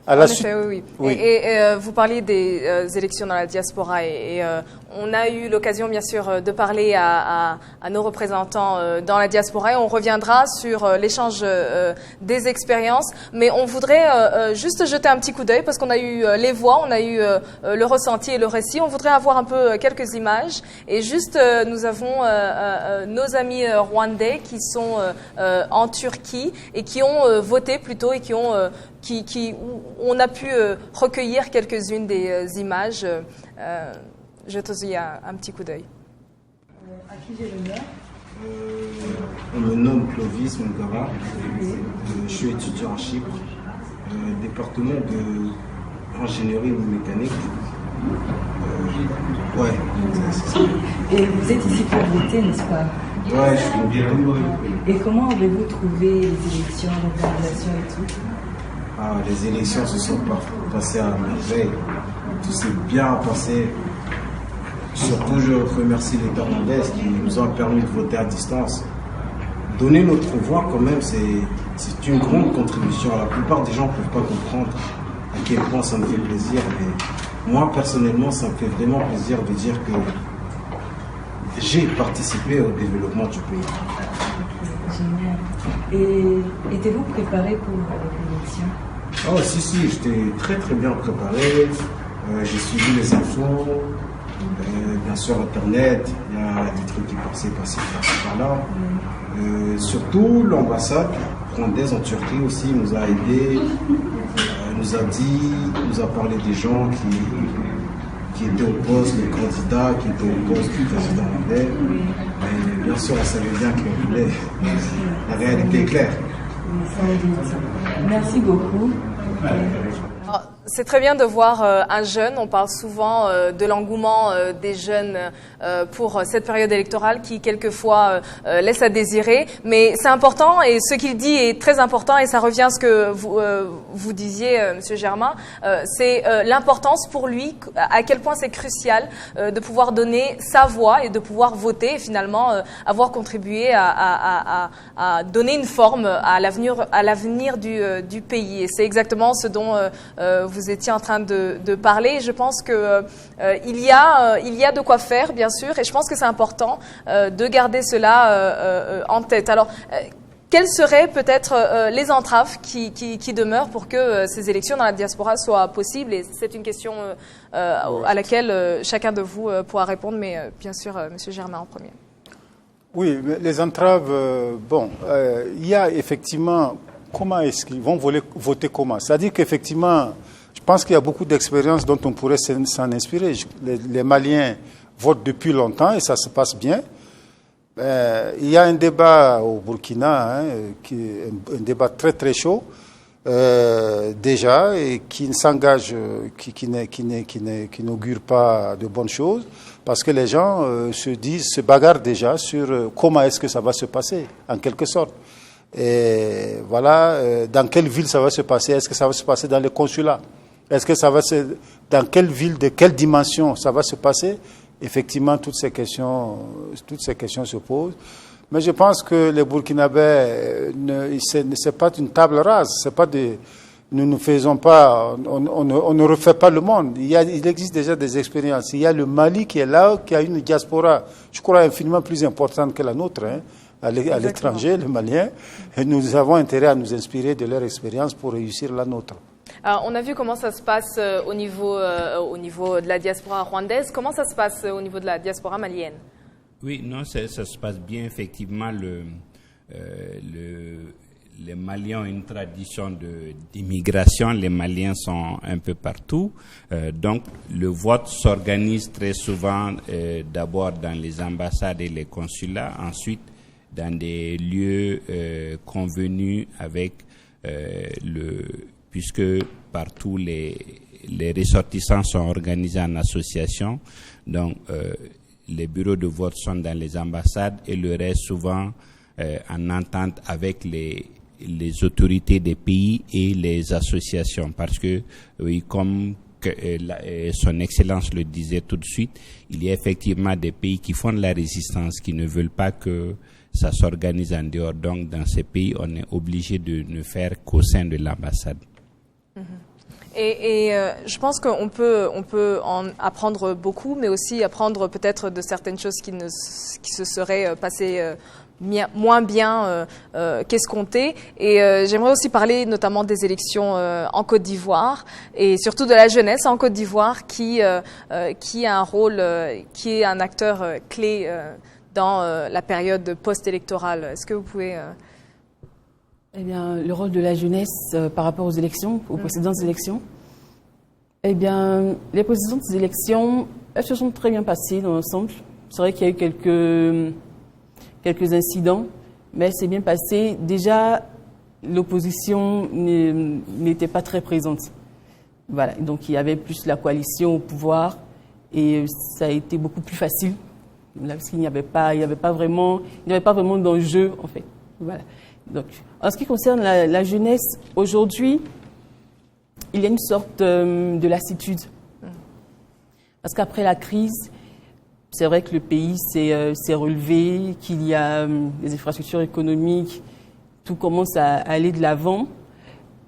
En effet, oui. Et vous parliez des élections dans la diaspora et on a eu l'occasion, bien sûr, de parler à nos représentants dans la diaspora et on reviendra sur l'échange des expériences. Mais on voudrait juste jeter un petit coup d'œil parce qu'on a eu les voix, on a eu le ressenti et le récit. On voudrait avoir un peu quelques images et juste nous avons nos amis rwandais qui sont en Turquie et qui ont voté plutôt et qui ont on a pu recueillir quelques-unes des images. jetez-y un petit coup d'œil. À qui j'ai l'honneur? On me nomme Clovis Mongara. Je suis étudiant en Chypre, département de ingénierie mécanique. Ouais, c'est ça. Et vous êtes ici pour voter, n'est-ce pas? Ouais, je suis bien. Et comment avez-vous trouvé les élections, l'organisation et tout? Les élections se sont passées à merveille. Tout s'est bien passé. Surtout, je remercie l'État rwandais qui nous a permis de voter à distance. Donner notre voix, quand même, c'est une grande contribution. La plupart des gens ne peuvent pas comprendre à quel point ça me fait plaisir. Mais moi, personnellement, ça me fait vraiment plaisir de dire que j'ai participé au développement du pays. Génial. Et étiez-vous préparé pour l'élection? Oh, si, j'étais très très bien préparé. J'ai suivi les infos. Bien sûr, Internet, il y a des trucs qui passaient par là. Surtout, l'ambassade rwandaise en Turquie aussi nous a aidés, nous a parlé des gens qui étaient au poste, les candidats qui étaient au poste du président rwandais. Mais bien sûr, on savait bien qu'on voulait. La réalité est claire. Merci beaucoup. C'est très bien de voir un jeune. On parle souvent de l'engouement des jeunes pour cette période électorale qui, quelquefois, laisse à désirer. Mais c'est important et ce qu'il dit est très important et ça revient à ce que vous disiez, Monsieur Germain. C'est l'importance pour lui, à quel point c'est crucial de pouvoir donner sa voix et de pouvoir voter et finalement avoir contribué à donner une forme à l'avenir du pays. Et c'est exactement ce dont vous étiez en train de parler. Je pense que il y a de quoi faire, bien sûr, et je pense que c'est important de garder cela en tête. Alors, quelles seraient peut-être les entraves qui demeurent pour que ces élections dans la diaspora soient possibles? Et c'est une question à laquelle chacun de vous pourra répondre, mais bien sûr, Monsieur Germain en premier. Oui, mais les entraves, il y a effectivement, comment est-ce qu'ils vont voter comment? C'est-à-dire qu'effectivement, je pense qu'il y a beaucoup d'expériences dont on pourrait s'en inspirer. Les Maliens votent depuis longtemps et ça se passe bien. Il y a un débat au Burkina, qui est un débat très très chaud déjà et qui ne s'engage, qui n'augure pas de bonnes choses parce que les gens se bagarrent déjà sur comment est-ce que ça va se passer en quelque sorte. Et voilà, dans quelle ville ça va se passer? Est-ce que ça va se passer dans les consulats? Est-ce que ça va dans quelle ville, de quelle dimension ça va se passer? Effectivement, toutes ces questions se posent. Mais je pense que les Burkinabés, c'est pas une table rase. C'est pas nous ne faisons pas, on ne refait pas le monde. Il existe déjà des expériences. Il y a le Mali qui est là, qui a une diaspora, je crois, infiniment plus importante que la nôtre, à l'étranger, le Malien. Et nous avons intérêt à nous inspirer de leur expérience pour réussir la nôtre. Alors, on a vu comment ça se passe au niveau de la diaspora rwandaise. Comment ça se passe au niveau de la diaspora malienne? Oui, non, ça se passe bien. Effectivement, les Maliens ont une tradition d'immigration. Les Maliens sont un peu partout. Donc, le vote s'organise très souvent d'abord dans les ambassades et les consulats. Ensuite, dans des lieux convenus avec puisque partout les ressortissants sont organisés en association. Donc, les bureaux de vote sont dans les ambassades et le reste souvent en entente avec les autorités des pays et les associations. Parce que, oui, comme son Excellence le disait tout de suite, il y a effectivement des pays qui font de la résistance, qui ne veulent pas que ça s'organise en dehors. Donc, dans ces pays, on est obligé de ne faire qu'au sein de l'ambassade. Et je pense qu'on peut en apprendre beaucoup, mais aussi apprendre peut-être de certaines choses qui se seraient passées moins bien qu'escomptées. Et j'aimerais aussi parler notamment des élections en Côte d'Ivoire et surtout de la jeunesse en Côte d'Ivoire qui a un rôle, qui est un acteur clé dans la période post-électorale. Est-ce que vous pouvez... Eh bien, le rôle de la jeunesse par rapport aux élections, aux précédentes élections. Eh bien, les précédentes élections, Elles se sont très bien passées dans l'ensemble. C'est vrai qu'il y a eu quelques incidents, mais c'est bien passé. Déjà, l'opposition n'était pas très présente. Voilà, donc il y avait plus la coalition au pouvoir et ça a été beaucoup plus facile. Là, parce qu'il n'y avait pas vraiment d'enjeu en fait. Voilà. Donc, en ce qui concerne la jeunesse, aujourd'hui, il y a une sorte de lassitude. Parce qu'après la crise, c'est vrai que le pays s'est relevé, qu'il y a des infrastructures économiques, tout commence à aller de l'avant.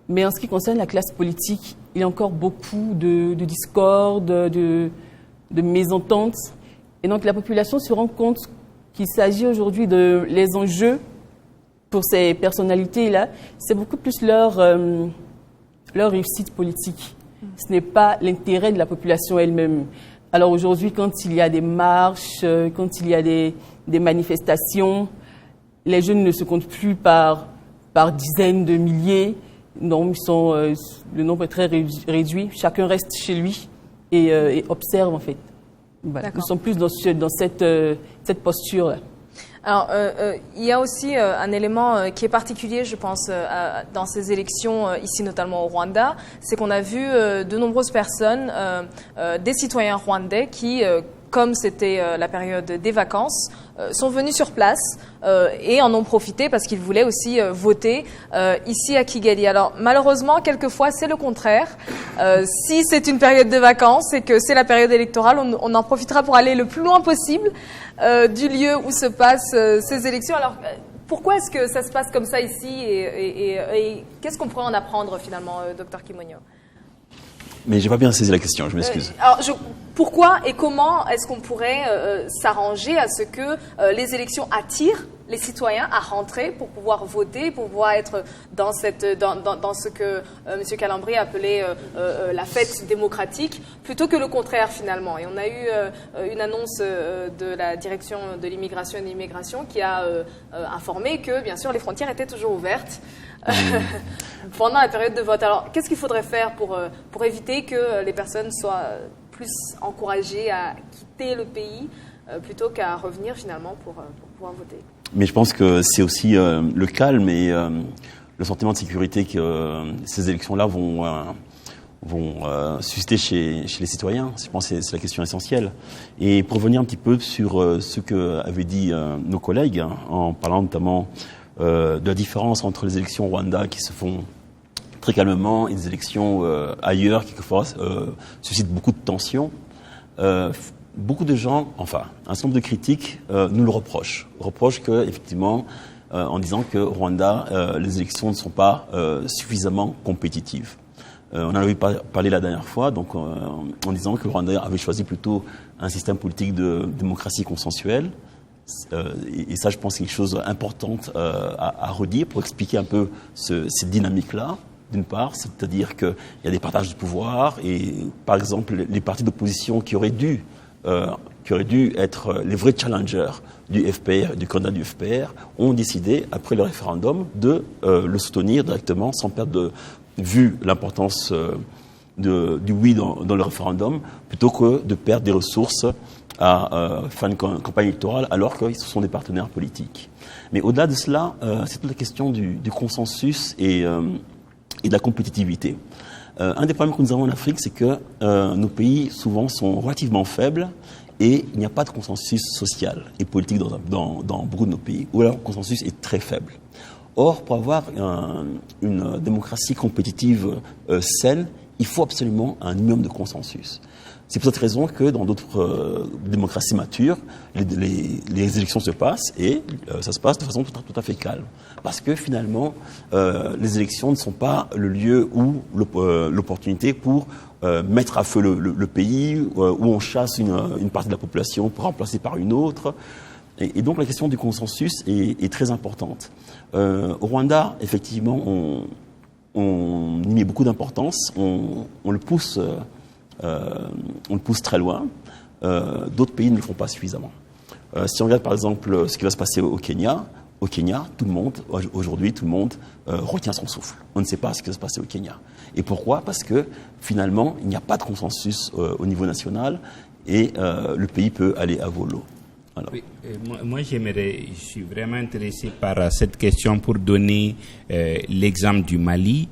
Mais en ce qui concerne la classe politique, il y a encore beaucoup de discorde, de mésententes. Et donc la population se rend compte qu'il s'agit aujourd'hui de les enjeux pour ces personnalités-là, c'est beaucoup plus leur réussite politique. Ce n'est pas l'intérêt de la population elle-même. Alors aujourd'hui, quand il y a des marches, quand il y a des manifestations, les jeunes ne se comptent plus par dizaines de milliers. Non, le nombre est très réduit. Chacun reste chez lui et observe en fait. Voilà. Nous sommes plus dans cette posture-là. Alors, il y a aussi un élément qui est particulier, je pense, dans ces élections, ici notamment au Rwanda, c'est qu'on a vu de nombreuses personnes, des citoyens rwandais qui, comme c'était la période des vacances, sont venus sur place et en ont profité parce qu'ils voulaient aussi voter ici à Kigali. Alors malheureusement, quelquefois, c'est le contraire. Si c'est une période de vacances et que c'est la période électorale, on en profitera pour aller le plus loin possible du lieu où se passent ces élections. Alors pourquoi est-ce que ça se passe comme ça ici et qu'est-ce qu'on pourrait en apprendre finalement, Dr Kimonyo? Mais j'ai pas bien saisi la question, je m'excuse. Alors, pourquoi et comment est-ce qu'on pourrait s'arranger à ce que les élections attirent les citoyens à rentrer pour pouvoir voter, pour pouvoir être dans ce que M. Calambri appelait la fête démocratique, plutôt que le contraire finalement. Et on a eu une annonce de la direction de l'immigration et de l'immigration qui a informé que, bien sûr, les frontières étaient toujours ouvertes pendant la période de vote. Alors, qu'est-ce qu'il faudrait faire pour éviter que les personnes soient plus encouragées à quitter le pays plutôt qu'à revenir finalement pour pouvoir voter? Mais je pense que c'est aussi le calme et le sentiment de sécurité que ces élections-là vont susciter chez les citoyens. Je pense que c'est la question essentielle. Et pour revenir un petit peu sur ce qu'avaient dit nos collègues, en parlant notamment de la différence entre les élections au Rwanda qui se font très calmement et des élections ailleurs qui quelquefois suscitent beaucoup de tensions. Beaucoup de gens, enfin, un certain nombre de critiques nous le reprochent que, effectivement, en disant que au Rwanda, les élections ne sont pas suffisamment compétitives. On en avait parlé la dernière fois, donc en disant que le Rwanda avait choisi plutôt un système politique de démocratie consensuelle. Et ça, je pense, c'est quelque chose d'important à redire pour expliquer un peu cette dynamique-là. D'une part, c'est-à-dire qu'il y a des partages de pouvoir et, par exemple, les partis d'opposition qui auraient dû être les vrais challengers du FPR, du candidat du FPR, ont décidé, après le référendum, de le soutenir directement sans perdre de vue l'importance du oui dans le référendum, plutôt que de perdre des ressources à faire une campagne électorale alors qu'ils sont des partenaires politiques. Mais au-delà de cela, c'est toute la question du consensus et de la compétitivité. Un des problèmes que nous avons en Afrique, c'est que nos pays, souvent, sont relativement faibles et il n'y a pas de consensus social et politique dans beaucoup de nos pays, ou alors le consensus est très faible. Or, pour avoir une démocratie compétitive saine, il faut absolument un minimum de consensus. C'est pour cette raison que dans d'autres démocraties matures, les élections se passent et ça se passe de façon tout à fait calme. Parce que finalement, les élections ne sont pas le lieu où l'opportunité pour mettre à feu le pays, où on chasse une partie de la population pour remplacer par une autre. Et donc la question du consensus est très importante. Au Rwanda, effectivement, on y met beaucoup d'importance, on le pousse très loin. D'autres pays ne le font pas suffisamment. Si on regarde par exemple ce qui va se passer au Kenya, aujourd'hui, tout le monde retient son souffle. On ne sait pas ce qui va se passer au Kenya. Et pourquoi ? Parce que finalement, il n'y a pas de consensus au niveau national. et le pays peut aller à volo. Voilà. Oui, moi je suis vraiment intéressé par cette question pour donner l'exemple du Mali.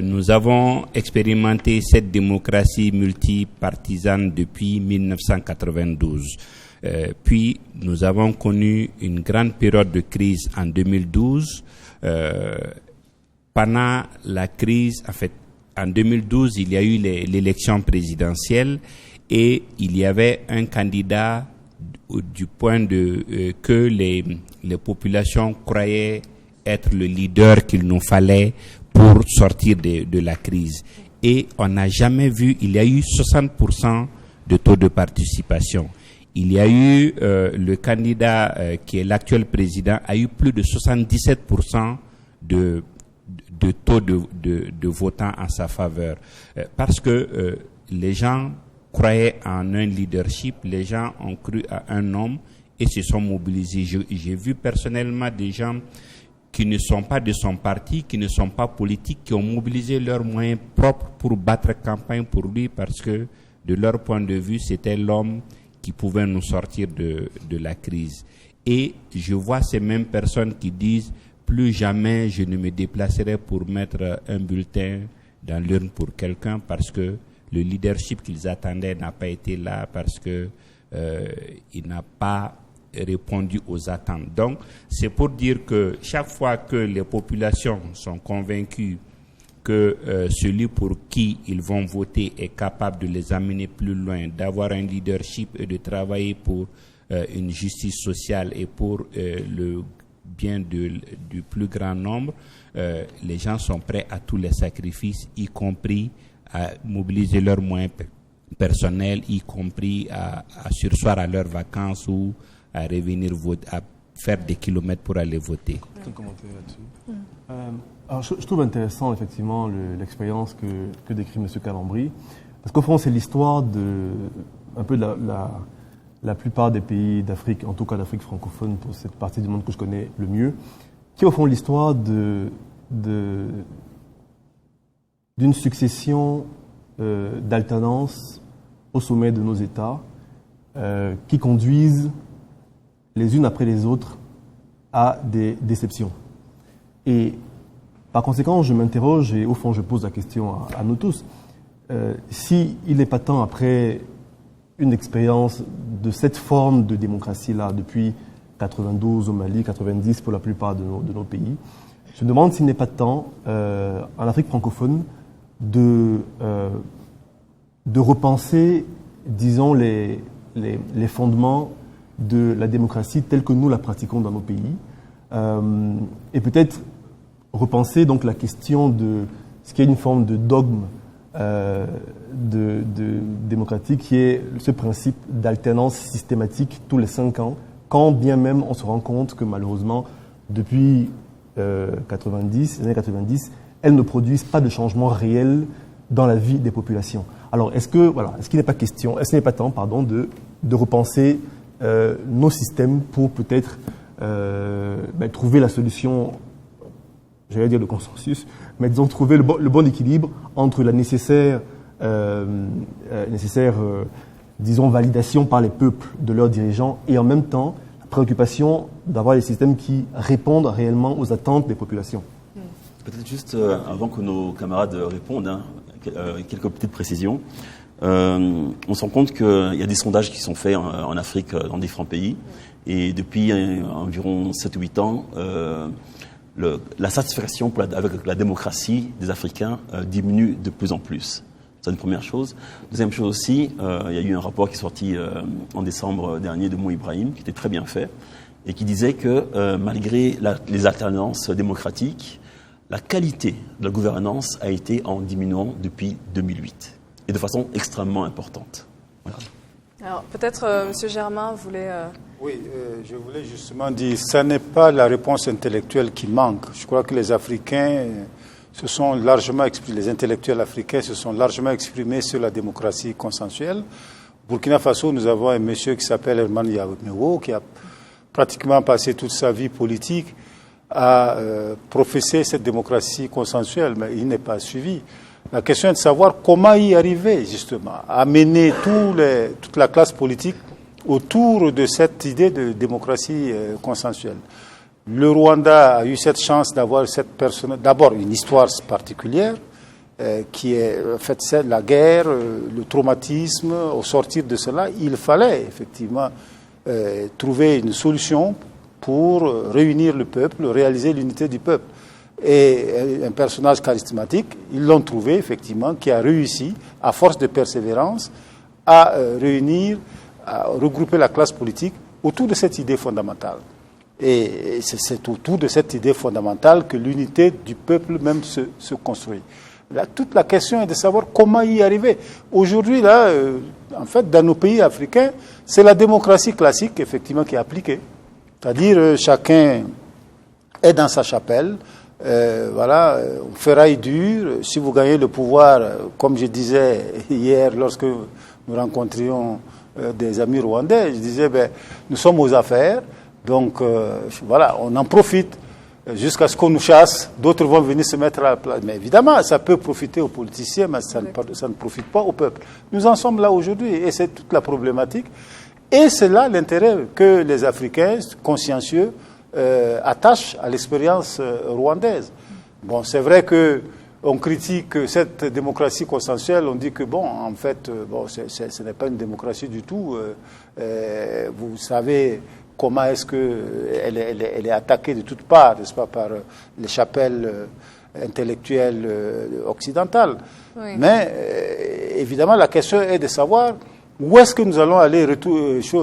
Nous avons expérimenté cette démocratie multipartisane depuis 1992. Puis nous avons connu une grande période de crise en 2012. Pendant la crise, en fait, en 2012, il y a eu l'élection présidentielle et il y avait un candidat du point de que les populations croyaient être le leader qu'il nous fallait pour sortir de la crise. Et on n'a jamais vu, il y a eu 60% de taux de participation. Il y a eu le candidat qui est l'actuel président a eu plus de 77% de taux de votants en sa faveur. Parce que les gens croyaient en un leadership, les gens ont cru à un homme et se sont mobilisés. J'ai vu personnellement des gens qui ne sont pas de son parti, qui ne sont pas politiques, qui ont mobilisé leurs moyens propres pour battre campagne pour lui parce que de leur point de vue, c'était l'homme qui pouvait nous sortir de la crise. Et je vois ces mêmes personnes qui disent plus jamais je ne me déplacerai pour mettre un bulletin dans l'urne pour quelqu'un parce que le leadership qu'ils attendaient n'a pas été là parce que il n'a pas répondu aux attentes. Donc, c'est pour dire que chaque fois que les populations sont convaincues que celui pour qui ils vont voter est capable de les amener plus loin, d'avoir un leadership et de travailler pour une justice sociale et pour le bien du plus grand nombre, les gens sont prêts à tous les sacrifices, y compris à mobiliser leurs moyens personnels, y compris à sursoir à leurs vacances ou à revenir voter, à faire des kilomètres pour aller voter. Alors je trouve intéressant effectivement l'expérience que décrit M. Calambri, parce qu'au fond c'est l'histoire un peu de la plupart des pays d'Afrique, en tout cas d'Afrique francophone pour cette partie du monde que je connais le mieux, qui est au fond l'histoire d'une succession d'alternances au sommet de nos États qui conduisent les unes après les autres à des déceptions. Et par conséquent, je m'interroge et au fond, je pose la question à nous tous. Si il n'est pas temps, après une expérience de cette forme de démocratie-là, depuis 92 au Mali, 90 pour la plupart de nos pays, je me demande s'il n'est pas temps, en Afrique francophone, de repenser, disons, les fondements de la démocratie telle que nous la pratiquons dans nos pays, et peut-être repenser donc la question de ce qui est une forme de dogme démocratique, qui est ce principe d'alternance systématique tous les 5 ans, quand bien même on se rend compte que malheureusement, depuis les années 90, elles ne produisent pas de changement réel dans la vie des populations. Alors, est-ce qu'il n'est pas temps, de repenser nos systèmes pour peut-être trouver la solution, j'allais dire de consensus, mais disons trouver le bon équilibre entre la nécessaire disons, validation par les peuples de leurs dirigeants et en même temps la préoccupation d'avoir des systèmes qui répondent réellement aux attentes des populations. Peut-être juste, avant que nos camarades répondent, quelques petites précisions. On se rend compte qu'il y a des sondages qui sont faits en Afrique, dans différents pays, et depuis environ 7-8 ans, la satisfaction avec la démocratie des Africains diminue de plus en plus. C'est une première chose. Deuxième chose aussi, il y a eu un rapport qui est sorti en décembre dernier de Mo Ibrahim, qui était très bien fait, et qui disait que malgré les alternances démocratiques, la qualité de la gouvernance a été en diminuant depuis 2008, et de façon extrêmement importante. Voilà. Alors, peut-être, M. Germain voulait... Oui, je voulais justement dire, ça n'est pas la réponse intellectuelle qui manque. Je crois que les Africains se sont largement exprimés, les intellectuels africains se sont largement exprimés sur la démocratie consensuelle. Au Burkina Faso, nous avons un monsieur qui s'appelle Herman Yaoundewo, qui a pratiquement passé toute sa vie politique à professer cette démocratie consensuelle, mais il n'est pas suivi. La question est de savoir comment y arriver, justement, à mener toute la classe politique autour de cette idée de démocratie consensuelle. Le Rwanda a eu cette chance d'avoir d'abord une histoire particulière, qui est en fait c'est la guerre, le traumatisme. Au sortir de cela, il fallait effectivement trouver une solution pour réunir le peuple, réaliser l'unité du peuple. Et un personnage charismatique, ils l'ont trouvé effectivement, qui a réussi, à force de persévérance, à regrouper la classe politique autour de cette idée fondamentale. Et c'est autour de cette idée fondamentale que l'unité du peuple même se construit. Là, toute la question est de savoir comment y arriver. Aujourd'hui, là, en fait, dans nos pays africains, c'est la démocratie classique, effectivement, qui est appliquée. C'est-à-dire, chacun est dans sa chapelle, on ferraille dur. Si vous gagnez le pouvoir, comme je disais hier, lorsque nous rencontrions des amis rwandais, je disais, nous sommes aux affaires, donc on en profite. Jusqu'à ce qu'on nous chasse, d'autres vont venir se mettre à la place. Mais évidemment, ça peut profiter aux politiciens, mais ça ne profite pas au peuple. Nous en sommes là aujourd'hui, et c'est toute la problématique. Et c'est là l'intérêt que les Africains consciencieux attachent à l'expérience rwandaise. Bon, c'est vrai qu'on critique cette démocratie consensuelle, on dit que, en fait, ce n'est pas une démocratie du tout. Vous savez comment est-ce qu'elle est attaquée de toutes parts, n'est-ce pas, par les chapelles intellectuelles occidentales. Oui. Mais évidemment, la question est de savoir où est-ce que nous allons aller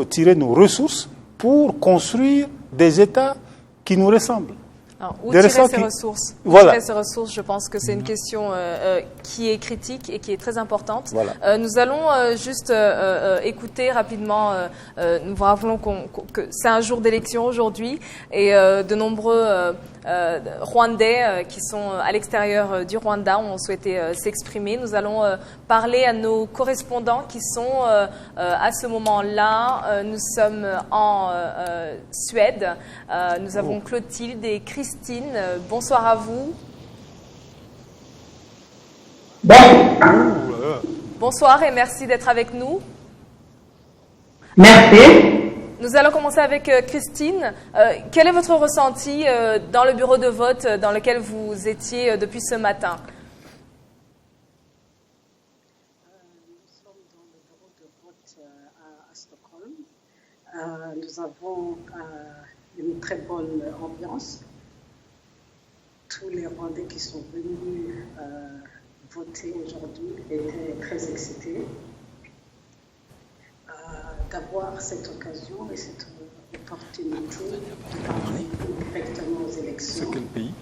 tirer nos ressources pour construire des États qui nous ressemblent. Alors, où tirer ces ressources? Tirer ces ressources, je pense que c'est une question qui est critique et qui est très importante. Voilà. Nous allons juste écouter rapidement, nous vous rappelons que c'est un jour d'élection aujourd'hui et de nombreux Rwandais qui sont à l'extérieur du Rwanda ont souhaité s'exprimer. Nous allons parler à nos correspondants qui sont à ce moment-là. Nous sommes en Suède. Nous avons Clotilde et Christine. Bonsoir à vous. Bonsoir et merci d'être avec nous. Merci. Nous allons commencer avec Christine. Quel est votre ressenti dans le bureau de vote dans lequel vous étiez depuis ce matin? Nous sommes dans le bureau de vote à Stockholm. Nous avons une très bonne ambiance. Tous les Rwandais qui sont venus voter aujourd'hui étaient très excités d'avoir cette occasion et cette opportunité de participer directement aux élections. C'est quel pays?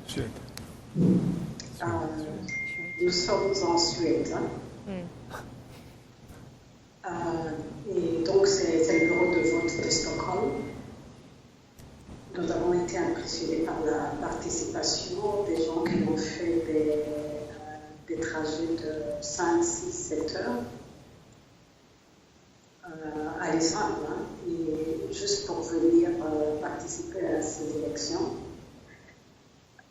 Suède. Nous sommes en Suède. Et donc c'est le bureau de vote de Stockholm. Nous avons été impressionnés par la participation des gens qui ont fait des trajets de 5, 6, 7 heures à l'essence, et juste pour venir participer à ces élections.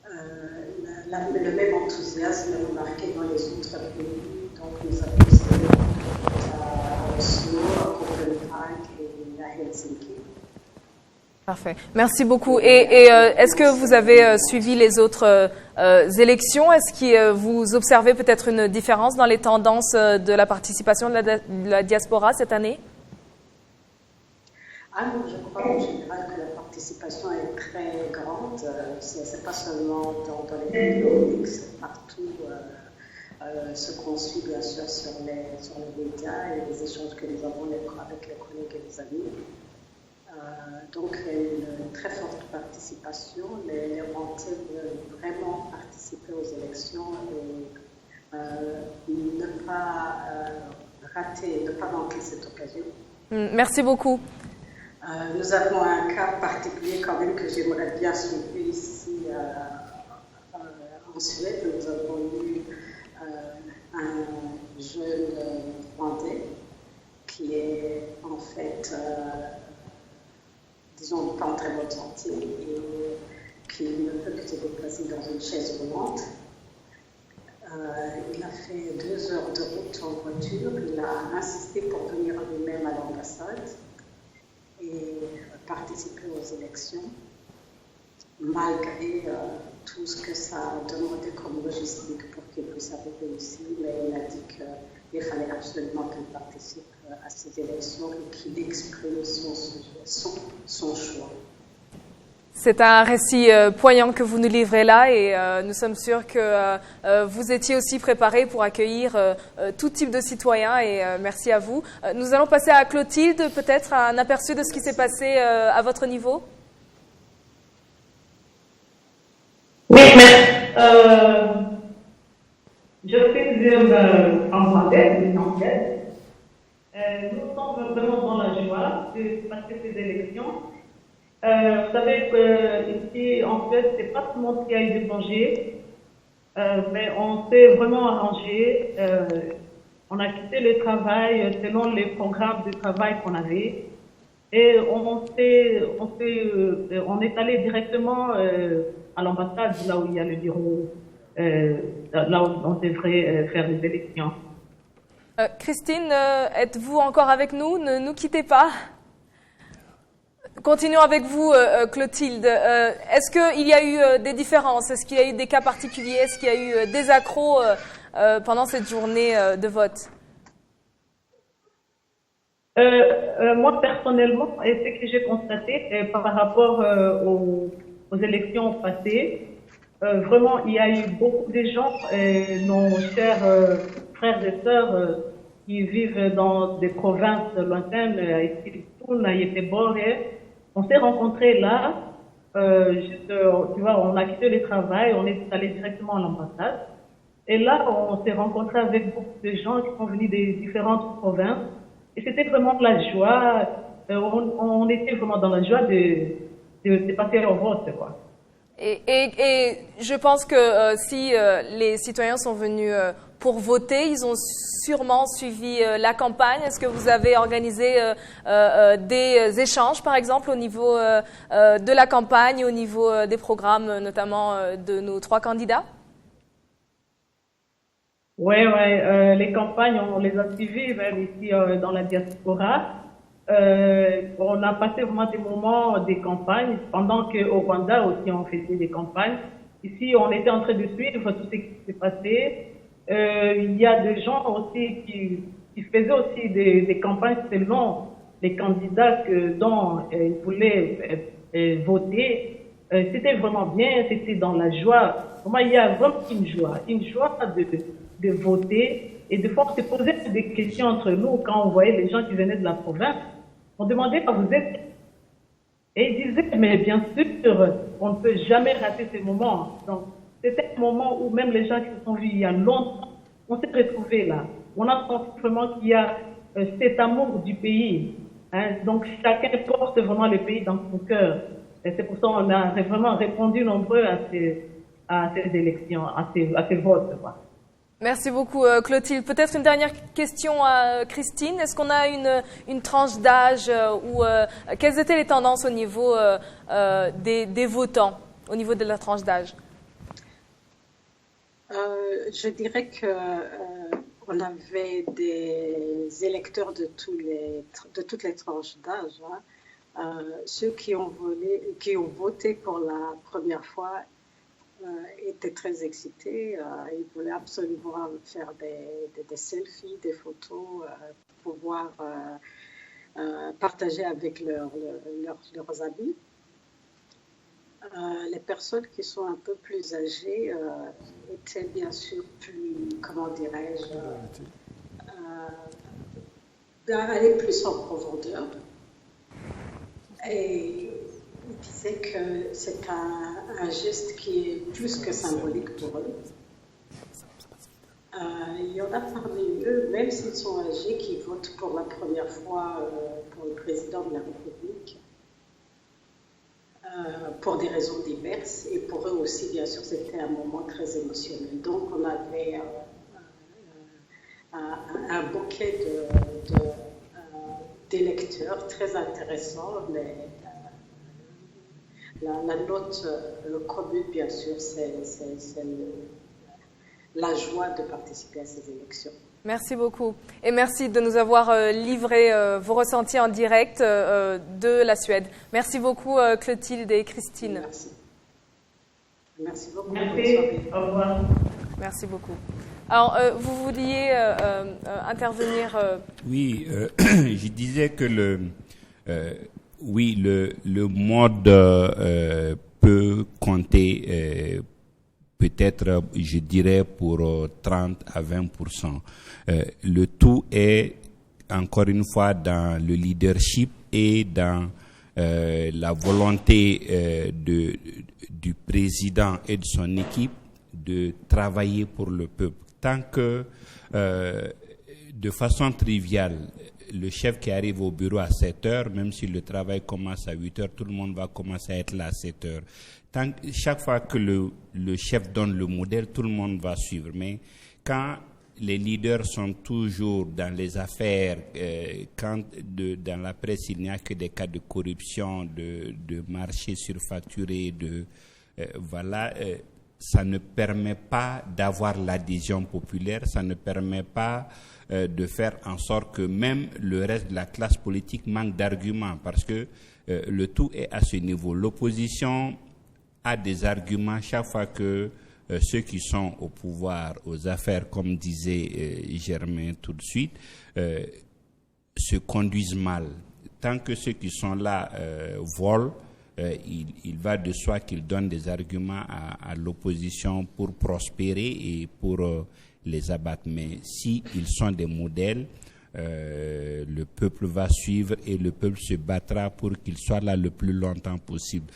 Le même enthousiasme est remarqué dans les autres pays. Donc nous avons essayé à Oslo, à Copenhague et à Helsinki. Parfait. Merci beaucoup. Et est-ce que vous avez suivi les autres élections? Est-ce que vous observez peut-être une différence dans les tendances de la participation de la diaspora cette année? Non, je crois en général que la participation est très grande. Ce n'est pas seulement dans les pays nordiques, c'est partout. Ce qu'on suit bien sûr sur les médias et les échanges que nous avons avec les collègues et les amis. Donc il y a une très forte participation. Les Rwandais veulent vraiment participer aux élections et ne pas rater, ne pas manquer cette occasion. Merci beaucoup. Nous avons un cas particulier quand même que j'aimerais bien suivre ici en Suède. Nous avons eu un jeune Rwandais qui est en fait disons, pas en très bonne santé et qui ne peut que se déplacer dans une chaise roulante. les élections, malgré tout ce que ça a demandé comme logistique pour qu'il puisse arriver ici. Mais il a dit qu'il fallait absolument qu'il participe à ces élections et qu'il exprime son choix. C'est un récit poignant que vous nous livrez là et nous sommes sûrs que vous étiez aussi préparés pour accueillir tout type de citoyens et merci à vous. Nous allons passer à Clotilde, peut-être un aperçu de ce qui s'est passé à votre niveau. Oui, mais je suis en Rwandais, nous sommes vraiment dans la joie de passer ces élections. Vous savez qu'ici, en fait, c'est pas tout le monde qui a eu du danger, mais on s'est vraiment arrangé. On a quitté le travail selon les programmes de travail qu'on avait et on est allé directement à l'ambassade, là où il y a le bureau, là où on devrait faire les élections. Christine, êtes-vous encore avec nous? Ne nous quittez pas. Continuons avec vous, Clotilde. Est-ce qu'il y a eu des différences? Est-ce qu'il y a eu des cas particuliers? Est-ce qu'il y a eu des accros pendant cette journée de vote? Moi, personnellement, et ce que j'ai constaté par rapport aux élections passées, vraiment, il y a eu beaucoup de gens, nos chers frères et sœurs qui vivent dans des provinces lointaines, à Yetebore. On s'est rencontrés là, tu vois, on a quitté le travail, on est allé directement à l'ambassade. Et là, on s'est rencontrés avec beaucoup de gens qui sont venus des différentes provinces. Et c'était vraiment de la joie. On était vraiment dans la joie de passer au vote, quoi. Et je pense que si les citoyens sont venus pour voter, ils ont sûrement suivi la campagne. Est-ce que vous avez organisé des échanges, par exemple, au niveau de la campagne, au niveau des programmes, notamment de nos 3 candidats? Oui, les campagnes, on les a suivies même ici dans la diaspora. On a passé vraiment des moments des campagnes, pendant qu'au Rwanda aussi on faisait des campagnes. Ici, on était en train de suivre tout ce qui s'est passé. Il y a des gens aussi qui faisaient aussi des campagnes selon les candidats dont ils voulaient voter. C'était vraiment bien, c'était dans la joie. Vraiment, il y a vraiment une joie de voter. Et des fois, on se posait des questions entre nous quand on voyait les gens qui venaient de la province. On demandait quand vous êtes. Et ils disaient, mais bien sûr, on ne peut jamais rater ces moments. Donc, c'était un moment où même les gens qui se sont vus il y a longtemps, on s'est retrouvés là. On a senti vraiment qu'il y a cet amour du pays. Hein. Donc, chacun porte vraiment le pays dans son cœur. Et c'est pour ça qu'on a vraiment répondu nombreux à ces élections, à ces votes. Quoi. Merci beaucoup, Clotilde. Peut-être une dernière question à Christine. Est-ce qu'on a une tranche d'âge ou quelles étaient les tendances au niveau des votants, au niveau de la tranche d'âge? Je dirais que on avait des électeurs de toutes les tranches d'âge. Hein. Ceux qui ont voté pour la première fois étaient très excités. Ils voulaient absolument faire des selfies, des photos, pouvoir partager avec leurs amis. Les personnes qui sont un peu plus âgées étaient bien sûr plus, comment dirais-je, aller plus en profondeur. Et ils disaient que c'est un geste qui est plus que symbolique pour eux. Il y en a parmi eux, même s'ils sont âgés, qui votent pour la première fois pour le président de la République. Pour des raisons diverses, et pour eux aussi, bien sûr, c'était un moment très émotionnel. Donc, on avait un bouquet d'électeurs très intéressants, mais la note commune, bien sûr, c'est la joie de participer à ces élections. Merci beaucoup. Et merci de nous avoir livré vos ressentis en direct de la Suède. Merci beaucoup Clotilde et Christine. Merci. Merci beaucoup. Merci. Au revoir. Merci beaucoup. Alors, vous vouliez intervenir Oui, je disais que le mode peut compter peut-être, je dirais, pour 30 à 20%. Le tout est, encore une fois, dans le leadership et dans la volonté du président et de son équipe de travailler pour le peuple. Tant que, de façon triviale, le chef qui arrive au bureau à 7 heures, même si le travail commence à 8 heures, tout le monde va commencer à être là à 7 heures. Chaque fois que le chef donne le modèle, tout le monde va suivre. Mais quand les leaders sont toujours dans les affaires, quand dans la presse il n'y a que des cas de corruption, de marchés surfacturés, ça ne permet pas d'avoir l'adhésion populaire, ça ne permet pas de faire en sorte que même le reste de la classe politique manque d'arguments, parce que le tout est à ce niveau. L'opposition a des arguments chaque fois que ceux qui sont au pouvoir, aux affaires, comme disait Germain tout de suite, se conduisent mal. Tant que ceux qui sont là volent, il va de soi qu'ils donnent des arguments à l'opposition pour prospérer et pour les abattre. Mais s'ils sont des modèles, le peuple va suivre et le peuple se battra pour qu'il soit là le plus longtemps possible.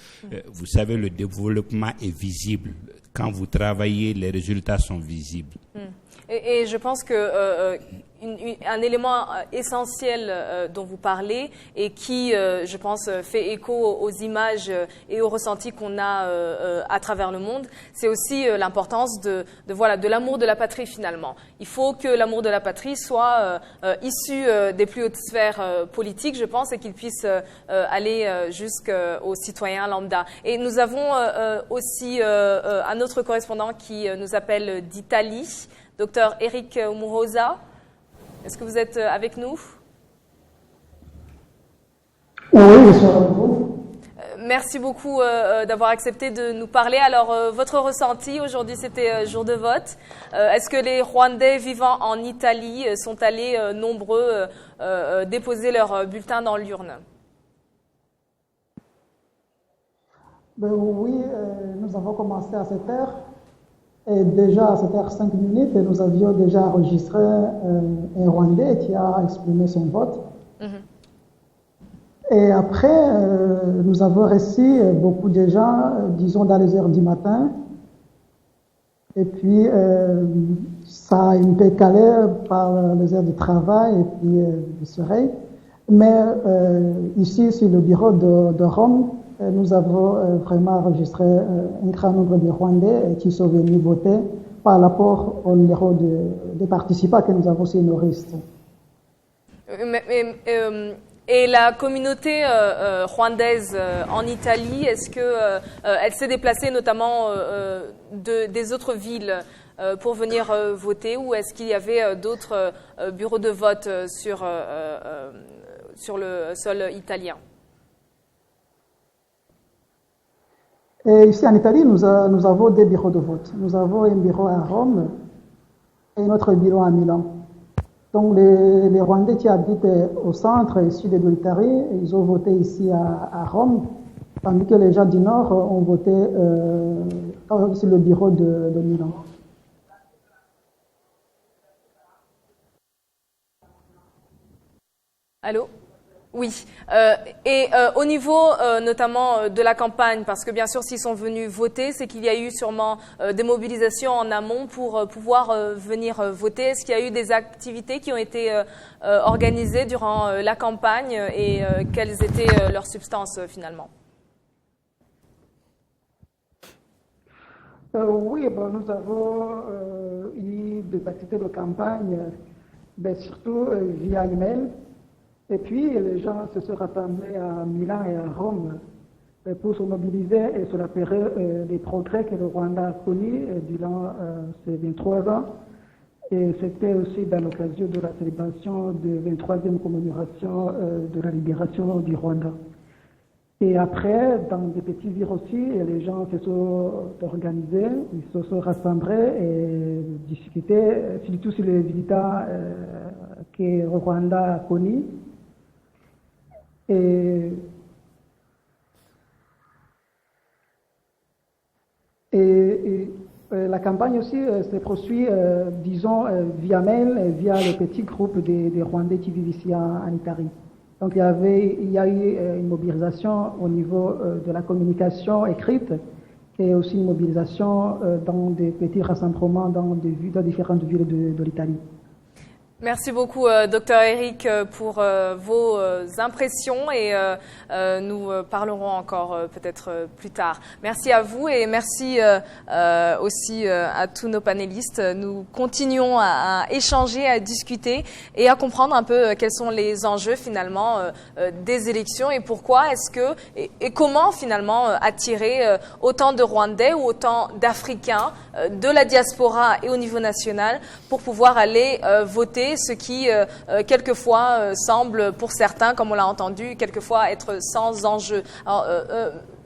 Vous savez, le développement est visible. Quand vous travaillez, les résultats sont visibles. Et je pense que un élément essentiel dont vous parlez et qui, je pense, fait écho aux images et aux ressentis qu'on a à travers le monde, c'est aussi l'importance de l'amour de la patrie finalement. Il faut que l'amour de la patrie soit issu des plus hautes sphères politiques, je pense, et qu'il puisse aller jusqu'aux citoyens lambda. Et nous avons aussi un autre correspondant qui nous appelle d'Italie, Dr Eric Murosa. Est-ce que vous êtes avec nous? Oui, je suis avec vous. Merci beaucoup d'avoir accepté de nous parler. Alors, votre ressenti, aujourd'hui c'était jour de vote. Est-ce que les Rwandais vivant en Italie sont allés nombreux déposer leur bulletin dans l'urne? Oui, nous avons commencé à 7 heures. Et déjà à 7h05, nous avions déjà enregistré un Rwandais qui a exprimé son vote. Et après, nous avons reçu beaucoup de gens, disons dans les heures du matin. Et puis, ça a un peu calé par les heures de travail et puis du soleil. Mais ici, sur le bureau de Rome, nous avons vraiment enregistré un grand nombre de Rwandais qui sont venus voter par rapport au numéro de participants que nous avons sur nos listes. Et la communauté rwandaise en Italie, est-ce que elle s'est déplacée notamment des autres villes pour venir voter, ou est-ce qu'il y avait d'autres bureaux de vote sur le sol italien? Et ici en Italie, nous avons des bureaux de vote. Nous avons un bureau à Rome et notre bureau à Milan. Donc les Rwandais qui habitent au centre et sud de l'Italie, ils ont voté ici à Rome, tandis que les gens du nord ont voté sur le bureau de Milan. Allô? Oui. Et au niveau notamment de la campagne, parce que bien sûr s'ils sont venus voter, c'est qu'il y a eu sûrement des mobilisations en amont pour pouvoir venir voter. Est-ce qu'il y a eu des activités qui ont été organisées durant la campagne et quelles étaient leurs substances finalement? Oui, nous avons eu des activités de campagne, surtout via email. Et puis, les gens se sont rassemblés à Milan et à Rome pour se mobiliser et se rappeler des progrès que le Rwanda a connus durant ces 23 ans. Et c'était aussi dans l'occasion de la célébration de 23e commémoration de la libération du Rwanda. Et après, dans des petits villes aussi, les gens se sont organisés, ils se sont rassemblés et discutaient, surtout sur les visiteurs que le Rwanda a connus. Et la campagne aussi se poursuit, disons, via mail et via le petit groupe des Rwandais qui vivent ici en Italie. Donc il y a eu une mobilisation au niveau de la communication écrite et aussi une mobilisation dans des petits rassemblements dans différentes villes de l'Italie. Merci beaucoup, Dr Eric, pour vos impressions et nous parlerons encore peut-être plus tard. Merci à vous et merci aussi à tous nos panélistes. Nous continuons à échanger, à discuter et à comprendre un peu quels sont les enjeux finalement des élections et pourquoi est-ce que et comment finalement attirer autant de Rwandais ou autant d'Africains de la diaspora et au niveau national pour pouvoir aller voter, ce qui quelquefois semble pour certains, comme on l'a entendu, quelquefois être sans enjeu. Alors,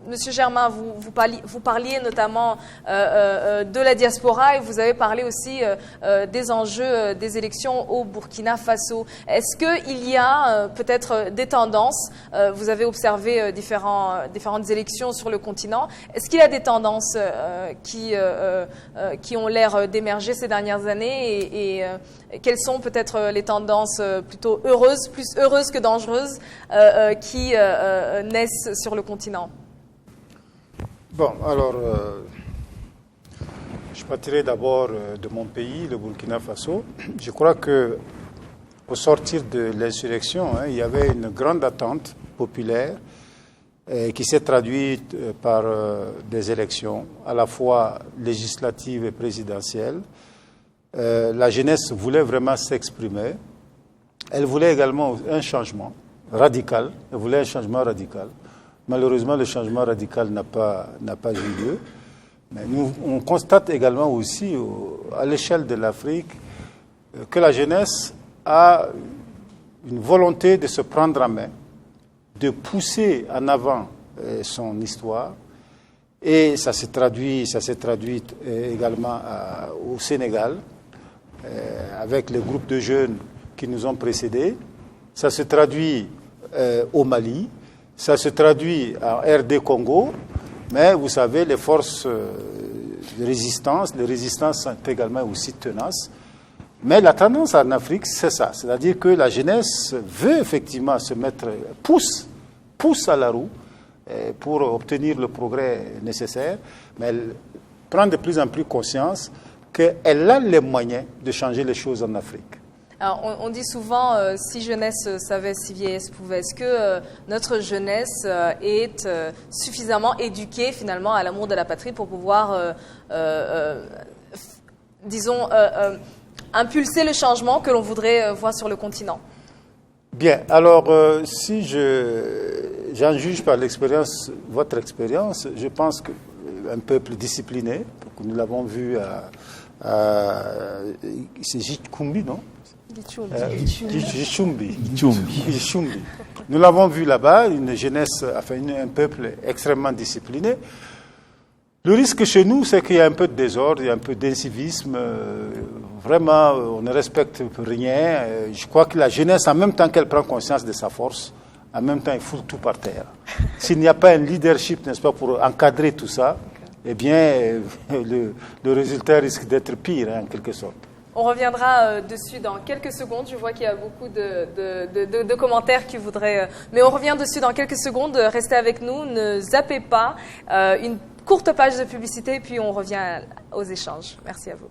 Monsieur Germain, vous parliez notamment de la diaspora et vous avez parlé aussi des enjeux des élections au Burkina Faso. Est-ce qu'il y a peut-être des tendances? Vous avez observé différentes élections sur le continent. Est-ce qu'il y a des tendances qui ont l'air d'émerger ces dernières années et quelles sont peut-être les tendances plutôt heureuses, plus heureuses que dangereuses, qui naissent sur le continent? Bon, alors, je partirai d'abord de mon pays, le Burkina Faso. Je crois que, au sortir de l'insurrection, il y avait une grande attente populaire qui s'est traduite par des élections, à la fois législatives et présidentielles. La jeunesse voulait vraiment s'exprimer. Elle voulait également un changement radical. Elle voulait un changement radical. Malheureusement, le changement radical n'a pas eu lieu. Mais on constate également aussi, à l'échelle de l'Afrique, que la jeunesse a une volonté de se prendre en main, de pousser en avant son histoire. Et ça s'est traduit également au Sénégal, avec les groupes de jeunes qui nous ont précédés. Ça se traduit au Mali. Ça se traduit en RD Congo, mais vous savez, les forces de résistance, les résistances sont également aussi tenaces. Mais la tendance en Afrique, c'est ça. C'est-à-dire que la jeunesse veut effectivement se mettre, pousse à la roue pour obtenir le progrès nécessaire, mais elle prend de plus en plus conscience qu'elle a les moyens de changer les choses en Afrique. Alors, on dit souvent, si jeunesse savait, si vieillesse pouvait. Est-ce que notre jeunesse est suffisamment éduquée finalement à l'amour de la patrie pour pouvoir, disons, impulser le changement que l'on voudrait voir sur le continent? Bien, alors si j'en juge par votre expérience, je pense qu'un peuple discipliné, nous l'avons vu c'est Gichumbi, non? Gichumbi. Nous l'avons vu là-bas, une jeunesse, enfin un peuple extrêmement discipliné. Le risque chez nous, c'est qu'il y a un peu de désordre, il y a un peu d'incivisme. Vraiment, on ne respecte rien. Je crois que la jeunesse, en même temps qu'elle prend conscience de sa force, en même temps, il fout tout par terre. S'il n'y a pas un leadership, n'est-ce pas, pour encadrer tout ça, eh bien, le résultat risque d'être pire, en quelque sorte. On reviendra dessus dans quelques secondes. Je vois qu'il y a beaucoup de commentaires qui voudraient... mais on revient dessus dans quelques secondes. Restez avec nous, ne zappez pas. Une courte page de publicité, puis on revient aux échanges. Merci à vous.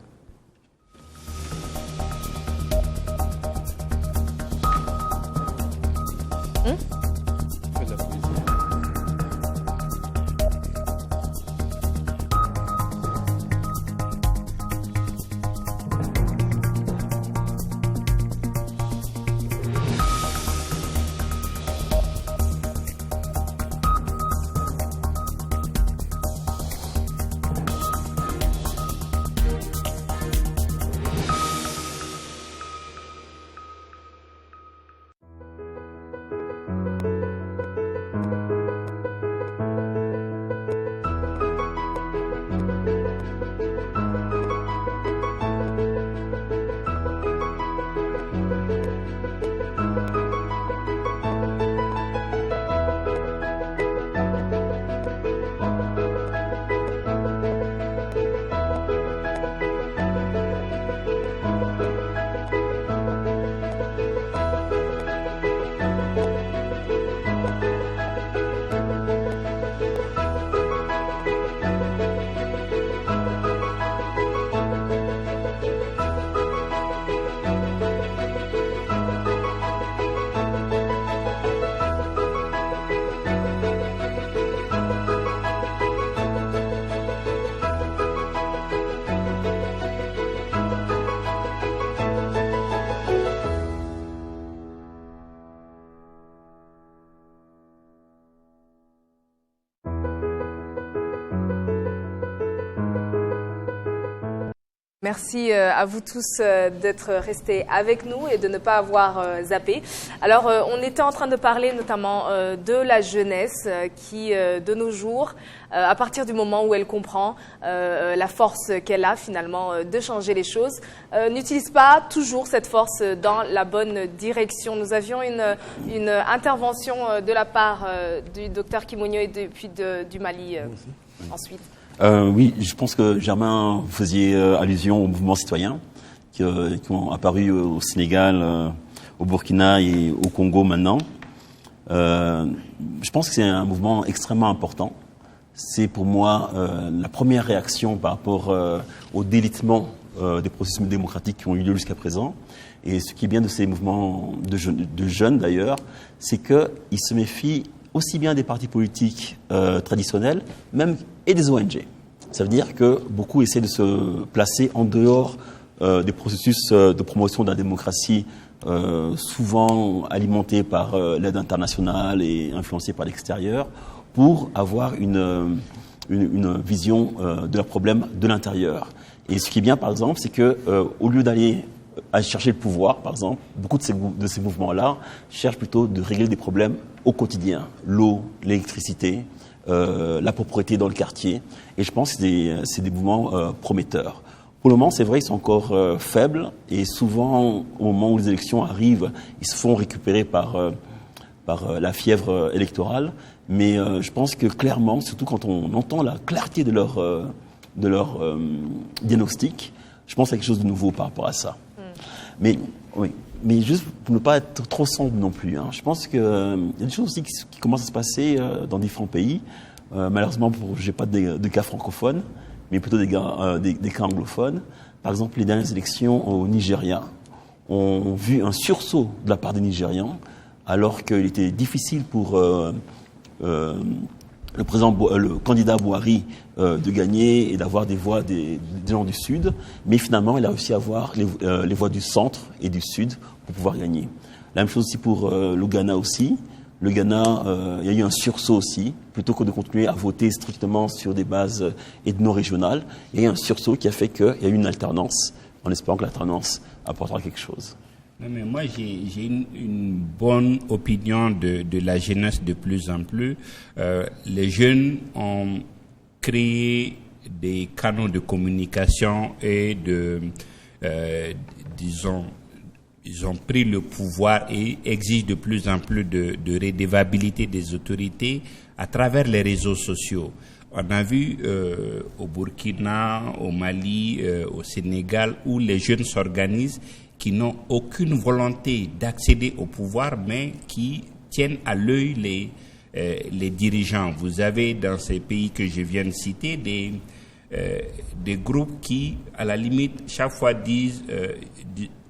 Merci à vous tous d'être restés avec nous et de ne pas avoir zappé. Alors, on était en train de parler notamment de la jeunesse qui, de nos jours, à partir du moment où elle comprend la force qu'elle a finalement de changer les choses, n'utilise pas toujours cette force dans la bonne direction. Nous avions une intervention de la part du docteur Kimonio et puis du Mali ensuite. Oui, je pense que Germain, vous faisiez allusion aux mouvements citoyens qui ont apparu au Sénégal, au Burkina et au Congo maintenant. Je pense que c'est un mouvement extrêmement important. C'est pour moi la première réaction par rapport au délitement des processus démocratiques qui ont eu lieu jusqu'à présent. Et ce qui est bien de ces mouvements de jeunes d'ailleurs, c'est qu'ils se méfient aussi bien des partis politiques traditionnels, même et des ONG. Ça veut dire que beaucoup essaient de se placer en dehors des processus de promotion de la démocratie, souvent alimentés par l'aide internationale et influencés par l'extérieur, pour avoir une vision de leurs problèmes de l'intérieur. Et ce qui est bien, par exemple, c'est que au lieu d'aller à chercher le pouvoir, par exemple, beaucoup de ces mouvements-là cherchent plutôt de régler des problèmes au quotidien, l'eau, l'électricité, la propriété dans le quartier. Et je pense que c'est des mouvements prometteurs. Pour le moment, c'est vrai, ils sont encore faibles et souvent, au moment où les élections arrivent, ils se font récupérer par la fièvre électorale. Mais je pense que clairement, surtout quand on entend la clarté de leur diagnostic, je pense qu'il y a quelque chose de nouveau par rapport à ça. Mais oui, mais juste pour ne pas être trop sombre non plus. Je pense qu'il y a des choses aussi qui commencent à se passer dans différents pays. Malheureusement, je n'ai pas de cas francophones, mais plutôt des cas anglophones. Par exemple, les dernières élections au Nigeria ont vu un sursaut de la part des Nigérians, alors qu'il était difficile pour le candidat Buhari de gagner et d'avoir des voix des gens du Sud, mais finalement il a réussi à avoir les voix du centre et du Sud pour pouvoir gagner. La même chose aussi pour le Ghana aussi. Le Ghana, il y a eu un sursaut aussi, plutôt que de continuer à voter strictement sur des bases ethno-régionales. Il y a eu un sursaut qui a fait qu'il y a eu une alternance, en espérant que l'alternance apportera quelque chose. Non, mais moi, j'ai une bonne opinion de la jeunesse de plus en plus. Les jeunes ont créé des canaux de communication et disons, ils ont pris le pouvoir et exigent de plus en plus de redevabilité des autorités à travers les réseaux sociaux. On a vu au Burkina, au Mali, au Sénégal, où les jeunes s'organisent, qui n'ont aucune volonté d'accéder au pouvoir, mais qui tiennent à l'œil les dirigeants. Vous avez dans ces pays que je viens de citer des groupes qui, à la limite, chaque fois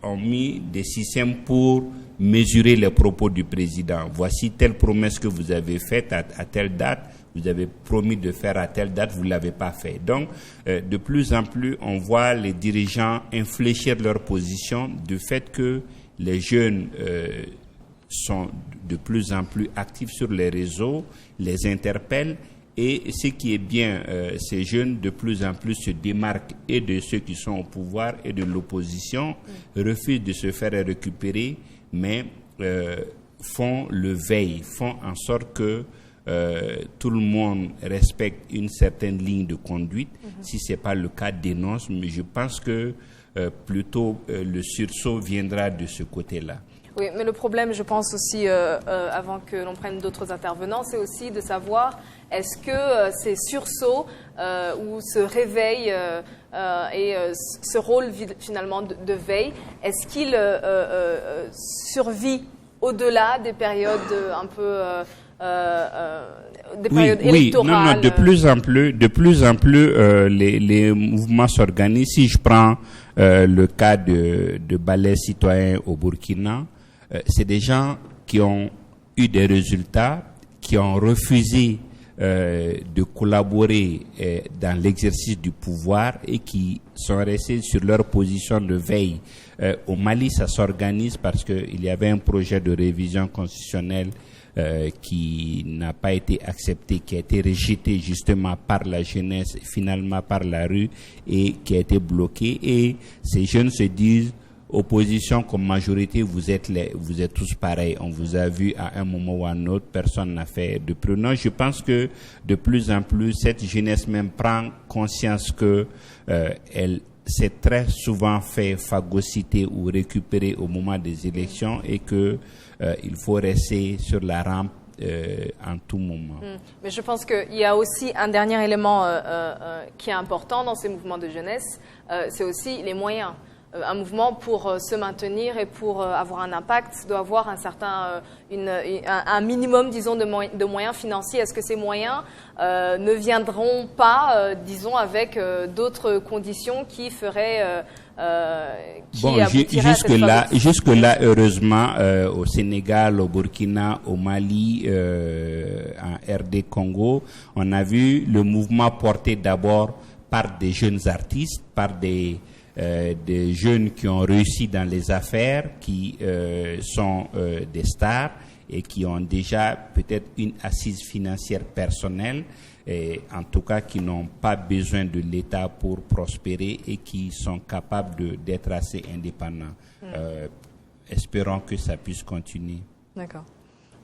ont mis des systèmes pour mesurer les propos du président. Voici telle promesse que vous avez faite à telle date. Vous avez promis de faire à telle date, vous ne l'avez pas fait. Donc, de plus en plus, on voit les dirigeants infléchir leur position du fait que les jeunes sont de plus en plus actifs sur les réseaux, les interpellent. Et ce qui est bien, ces jeunes de plus en plus se démarquent et de ceux qui sont au pouvoir et de l'opposition, refusent de se faire récupérer, mais font le veille, font en sorte que tout le monde respecte une certaine ligne de conduite. Si ce n'est pas le cas, dénonce. Mais je pense que plutôt le sursaut viendra de ce côté-là. Oui, mais le problème, je pense aussi, avant que l'on prenne d'autres intervenants, c'est aussi de savoir est-ce que ces sursauts ou ce réveil et ce rôle finalement de veille, est-ce qu'il survit au-delà des périodes un peu des périodes électorales? Oui, non, de plus en plus, les mouvements s'organisent. Si je prends le cas de Balai Citoyen au Burkina, c'est des gens qui ont eu des résultats, qui ont refusé de collaborer dans l'exercice du pouvoir et qui sont restés sur leur position de veille. Au Mali, ça s'organise parce qu'il y avait un projet de révision constitutionnelle qui n'a pas été accepté, qui a été rejeté justement par la jeunesse, finalement par la rue, et qui a été bloqué. Et ces jeunes se disent, opposition comme majorité, vous êtes tous pareils. On vous a vu à un moment ou à un autre, personne n'a fait de prenant. Je pense que de plus en plus, cette jeunesse même prend conscience que elle s'est très souvent fait phagocyter ou récupérer au moment des élections et que il faut rester sur la rampe en tout moment. Mais je pense qu'il y a aussi un dernier élément qui est important dans ces mouvements de jeunesse, c'est aussi les moyens. Un mouvement pour se maintenir et pour avoir un impact doit avoir un certain, un minimum, disons, de moyens financiers. Est-ce que ces moyens ne viendront pas, disons, avec d'autres conditions qui feraient jusque-là, heureusement, au Sénégal, au Burkina, au Mali, en RD Congo, on a vu le mouvement porté d'abord par des jeunes artistes, par des jeunes qui ont réussi dans les affaires, qui sont des stars et qui ont déjà peut-être une assise financière personnelle, et en tout cas qui n'ont pas besoin de l'État pour prospérer et qui sont capables d'être assez indépendants. Espérons que ça puisse continuer. D'accord.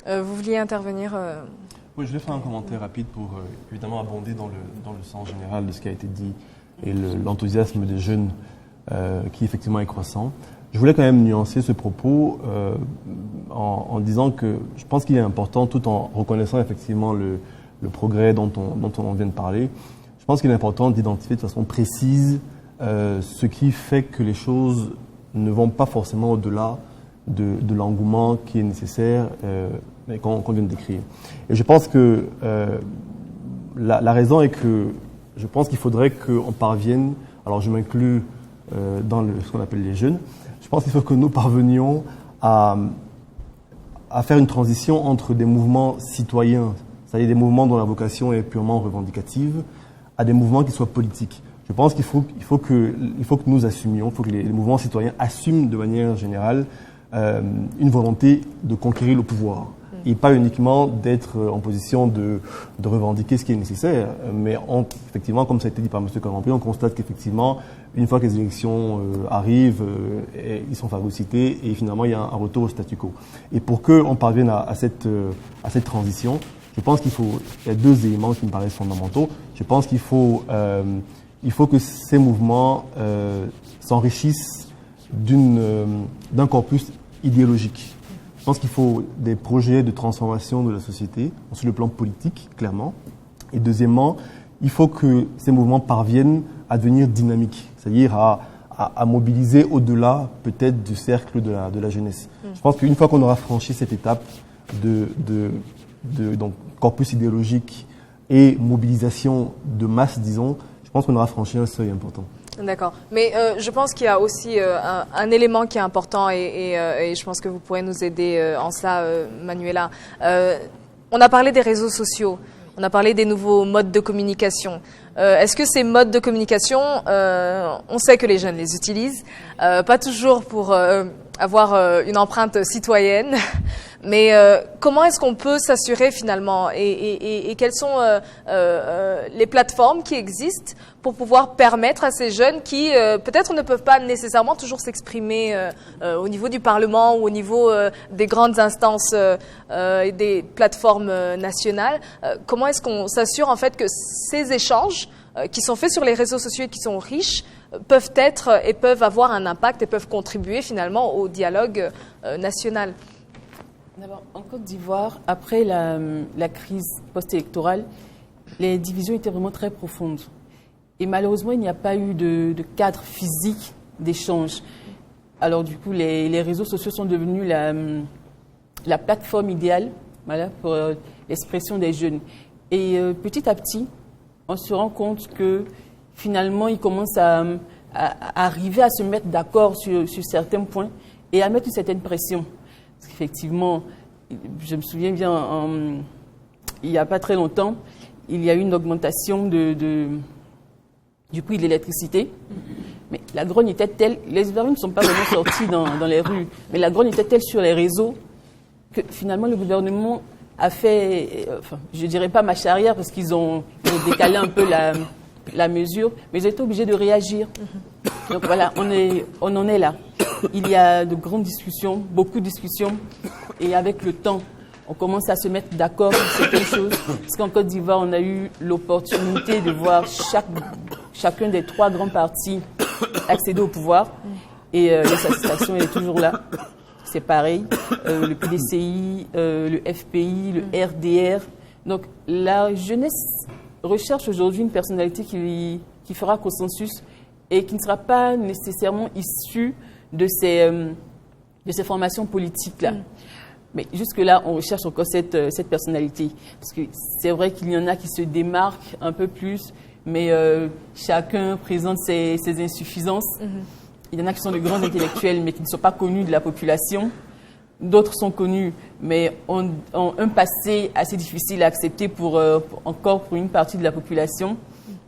Vous vouliez intervenir Oui, je vais faire un commentaire rapide pour évidemment abonder dans le sens général de ce qui a été dit et l'enthousiasme des jeunes qui effectivement est croissant. Je voulais quand même nuancer ce propos en disant que je pense qu'il est important, tout en reconnaissant effectivement le progrès dont on vient de parler, je pense qu'il est important d'identifier de façon précise ce qui fait que les choses ne vont pas forcément au-delà de l'engouement qui est nécessaire et qu'on vient de décrire. Et je pense que la raison est que je pense qu'il faudrait qu'on parvienne, alors je m'inclus dans ce qu'on appelle les jeunes, je pense qu'il faut que nous parvenions à faire une transition entre des mouvements citoyens, c'est-à-dire des mouvements dont la vocation est purement revendicative, à des mouvements qui soient politiques. Je pense qu'il faut que nous assumions, il faut que les mouvements citoyens assument de manière générale une volonté de conquérir le pouvoir. Et pas uniquement d'être en position de revendiquer ce qui est nécessaire, mais effectivement, comme ça a été dit par M. Karampé, on constate qu'effectivement, une fois que les élections arrivent, ils sont phagocytés et finalement il y a un retour au statu quo. Et pour qu'on parvienne à cette transition, je pense il y a deux éléments qui me paraissent fondamentaux. Je pense qu'il faut que ces mouvements s'enrichissent d'un corpus idéologique. Je pense qu'il faut des projets de transformation de la société, sur le plan politique, clairement. Et deuxièmement, il faut que ces mouvements parviennent à devenir dynamiques, c'est-à-dire à mobiliser au-delà peut-être du cercle de la jeunesse. Je pense qu'une fois qu'on aura franchi cette étape donc, corpus idéologique et mobilisation de masse, disons, je pense qu'on aura franchi un seuil important. D'accord. Mais je pense qu'il y a aussi un élément qui est important et je pense que vous pourrez nous aider en cela, Manuela. On a parlé des réseaux sociaux, on a parlé des nouveaux modes de communication. Est-ce que ces modes de communication, on sait que les jeunes les utilisent, pas toujours pour avoir une empreinte citoyenne, mais comment est-ce qu'on peut s'assurer finalement et quelles sont les plateformes qui existent pour pouvoir permettre à ces jeunes qui peut-être ne peuvent pas nécessairement toujours s'exprimer au niveau du Parlement ou au niveau des grandes instances et des plateformes nationales, comment est-ce qu'on s'assure en fait que ces échanges qui sont faits sur les réseaux sociaux et qui sont riches peuvent être et peuvent avoir un impact et peuvent contribuer finalement au dialogue national? D'abord, en Côte d'Ivoire, après la crise post-électorale, les divisions étaient vraiment très profondes. Et malheureusement, il n'y a pas eu de cadre physique d'échange. Alors du coup, les réseaux sociaux sont devenus la plateforme idéale, voilà, pour l'expression des jeunes. Et petit à petit, on se rend compte que finalement, ils commencent à arriver à se mettre d'accord sur certains points et à mettre une certaine pression. Parce qu'effectivement, je me souviens bien, il n'y a pas très longtemps, il y a eu une augmentation du prix de l'électricité. Mais la grogne était telle, les Ivoiriens ne sont pas vraiment sortis dans les rues, mais la grogne était telle sur les réseaux que finalement le gouvernement a fait, je dirais pas marche arrière parce qu'ils ont décalé un peu la mesure, mais ils ont été obligés de réagir. Donc voilà, on en est là. Il y a de grandes discussions, beaucoup de discussions, et avec le temps, on commence à se mettre d'accord sur certaines choses. Parce qu'en Côte d'Ivoire, on a eu l'opportunité de voir chacun des 3 grands partis accéder au pouvoir, et l'insatisfaction est toujours là. C'est pareil, le PDCI, le FPI, le RDR. Donc la jeunesse recherche aujourd'hui une personnalité qui fera consensus et qui ne sera pas nécessairement issue de ces formations politiques-là. Mais jusque-là, on recherche encore cette personnalité. Parce que c'est vrai qu'il y en a qui se démarquent un peu plus, mais chacun présente ses insuffisances. Il y en a qui sont de grands intellectuels, mais qui ne sont pas connus de la population. D'autres sont connus, mais ont un passé assez difficile à accepter pour une partie de la population.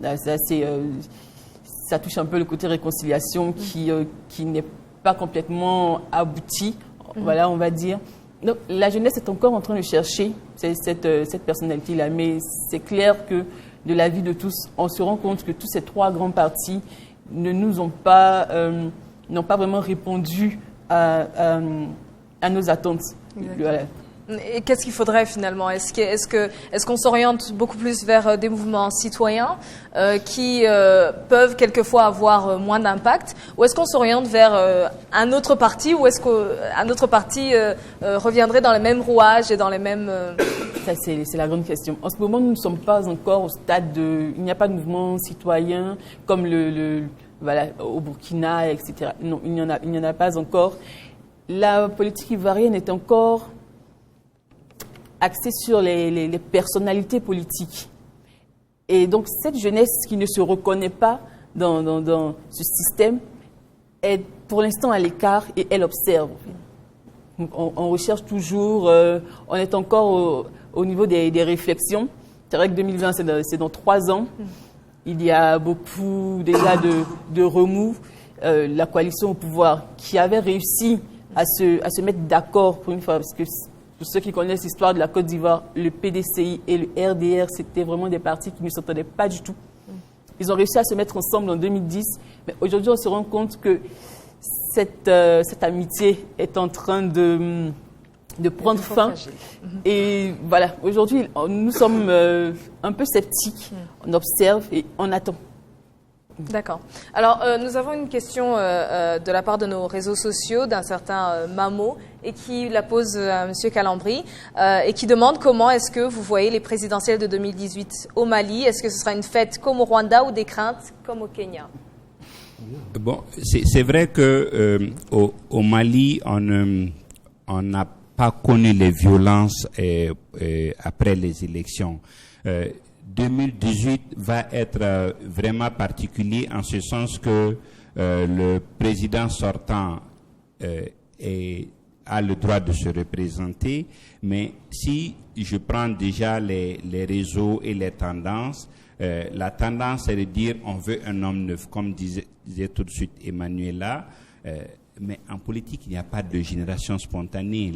Là, ça touche un peu le côté réconciliation qui n'est pas complètement abouti, voilà, on va dire. Donc, la jeunesse est encore en train de chercher cette personnalité-là, mais c'est clair que de la vie de tous, on se rend compte que tous ces 3 grands partis n'ont pas vraiment répondu à nos attentes. Voilà. Et qu'est-ce qu'il faudrait finalement? Est-ce qu'on s'oriente beaucoup plus vers des mouvements citoyens qui peuvent quelquefois avoir moins d'impact, ou est-ce qu'on s'oriente vers un autre parti, ou est-ce qu'un autre parti reviendrait dans les mêmes rouages et dans les mêmes... Ça, c'est la grande question. En ce moment, nous ne sommes pas encore au stade il n'y a pas de mouvement citoyen comme voilà, au Burkina, etc. Non, il n'y en a pas encore. La politique ivoirienne est encore axée sur les personnalités politiques. Et donc, cette jeunesse qui ne se reconnaît pas dans ce système est pour l'instant à l'écart et elle observe. Donc, on recherche toujours, on est encore au niveau des réflexions. C'est vrai que 2020, c'est dans 3 ans. Il y a beaucoup déjà de remous. La coalition au pouvoir qui avait réussi à se mettre d'accord pour une fois, parce que pour ceux qui connaissent l'histoire de la Côte d'Ivoire, le PDCI et le RDR, c'était vraiment des partis qui ne s'entendaient pas du tout. Ils ont réussi à se mettre ensemble en 2010, mais aujourd'hui on se rend compte que cette amitié est en train de prendre fin. Et voilà, aujourd'hui nous sommes un peu sceptiques, on observe et on attend. D'accord. Alors, nous avons une question de la part de nos réseaux sociaux d'un certain Mamo, et qui la pose à M. Calambri, et qui demande comment est-ce que vous voyez les présidentielles de 2018 au Mali. Est-ce que ce sera une fête comme au Rwanda ou des craintes comme au Kenya? Bon, c'est vrai que au Mali, on n'a pas connu les violences après les élections. 2018 va être vraiment particulier en ce sens que le président sortant a le droit de se représenter, mais si je prends déjà les réseaux et les tendances, la tendance est de dire on veut un homme neuf, comme disait tout de suite Emmanuela, mais en politique il n'y a pas de génération spontanée.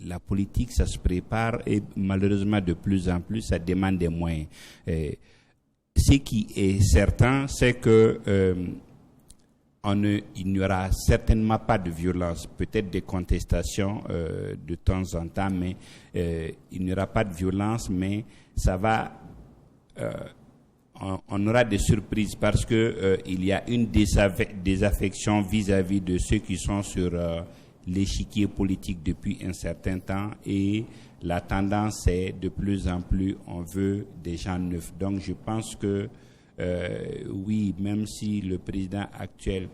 La politique, ça se prépare et malheureusement de plus en plus, ça demande des moyens. Ce qui est certain, c'est que il n'y aura certainement pas de violence, peut-être des contestations de temps en temps, mais il n'y aura pas de violence, mais ça va... on aura des surprises parce que il y a une désaffection vis-à-vis de ceux qui sont sur... l'échiquier politique depuis un certain temps, et la tendance est de plus en plus on veut des gens neufs. Donc je pense que oui, même si le président actuel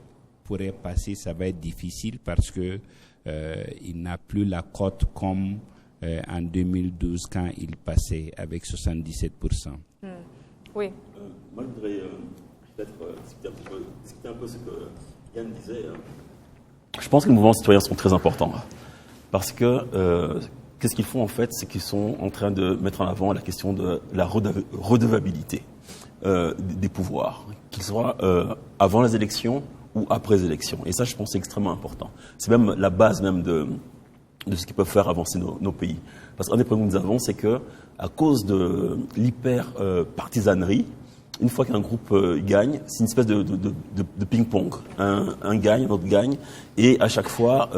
pourrait passer, ça va être difficile parce que il n'a plus la cote comme en 2012 quand il passait avec 77%. Oui. Moi je voudrais peut-être discuter un peu ce que Yann disait. Je pense que les mouvements citoyens sont très importants parce que qu'est-ce qu'ils font en fait, c'est qu'ils sont en train de mettre en avant la question de la redevabilité des pouvoirs, qu'ils soient avant les élections ou après les élections. Et ça, je pense, c'est extrêmement important. C'est même la base même de ce qui peut faire avancer nos pays. Parce qu'un des problèmes que nous avons, c'est que à cause de l'hyper-partisanerie, une fois qu'un groupe gagne, c'est une espèce de ping-pong. Un gagne, l'autre gagne, et à chaque fois,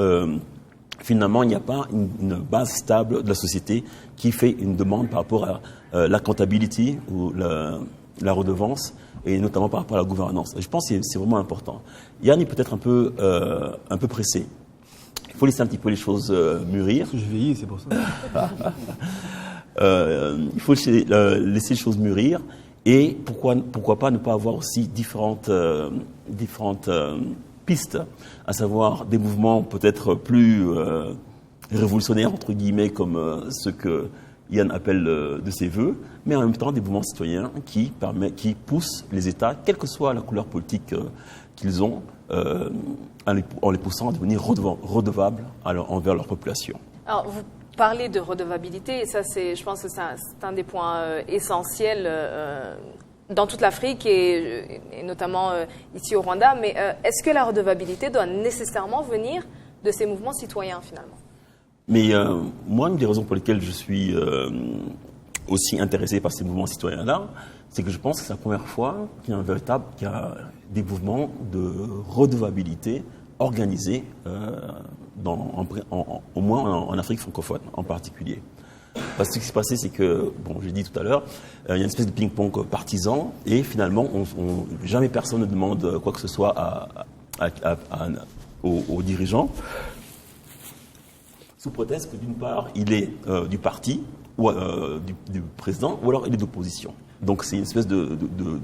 finalement, il n'y a pas une base stable de la société qui fait une demande par rapport à l'accountability ou la redevance, et notamment par rapport à la gouvernance. Et je pense que c'est vraiment important. Yann est peut-être un peu pressé. Il faut laisser un petit peu les choses mûrir. Parce que je vieillis, c'est pour ça. Il faut laisser les choses mûrir. Et pourquoi pas ne pas avoir aussi différentes pistes, à savoir des mouvements peut-être plus révolutionnaires, entre guillemets, comme ceux que Yann appelle de ses voeux, mais en même temps des mouvements citoyens qui poussent les États, quelle que soit la couleur politique qu'ils ont, en les poussant à devenir redevables envers leur population. Alors, vous parlez de redevabilité, et ça, je pense que c'est un des points essentiels dans toute l'Afrique et notamment ici au Rwanda. Mais est-ce que la redevabilité doit nécessairement venir de ces mouvements citoyens, finalement? Mais moi, une des raisons pour lesquelles je suis aussi intéressé par ces mouvements citoyens-là, c'est que je pense que c'est la première fois qu'il y a des mouvements de redevabilité organisés, au moins en Afrique francophone en particulier. Parce que ce qui s'est passé, c'est que, j'ai dit tout à l'heure, il y a une espèce de ping-pong partisan, et finalement, jamais personne ne demande quoi que ce soit aux dirigeants, sous prétexte que d'une part, il est du parti, ou du président, ou alors il est d'opposition. Donc c'est une espèce de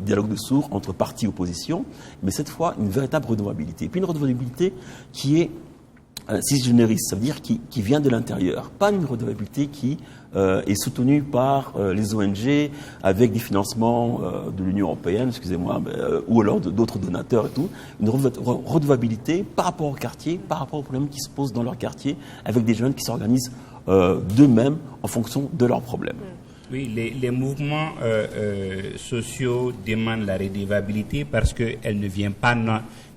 dialogue de sourds entre parti et opposition, mais cette fois une véritable redevabilité. Et puis une redevabilité qui est cisgénériste, ça veut dire qui vient de l'intérieur. Pas une redevabilité qui est soutenue par les ONG avec des financements de l'Union européenne, ou alors d'autres donateurs et tout. Une redevabilité par rapport au quartier, par rapport aux problèmes qui se posent dans leur quartier, avec des jeunes qui s'organisent d'eux-mêmes en fonction de leurs problèmes. Oui, les mouvements sociaux demandent la redevabilité parce qu'elle ne vient pas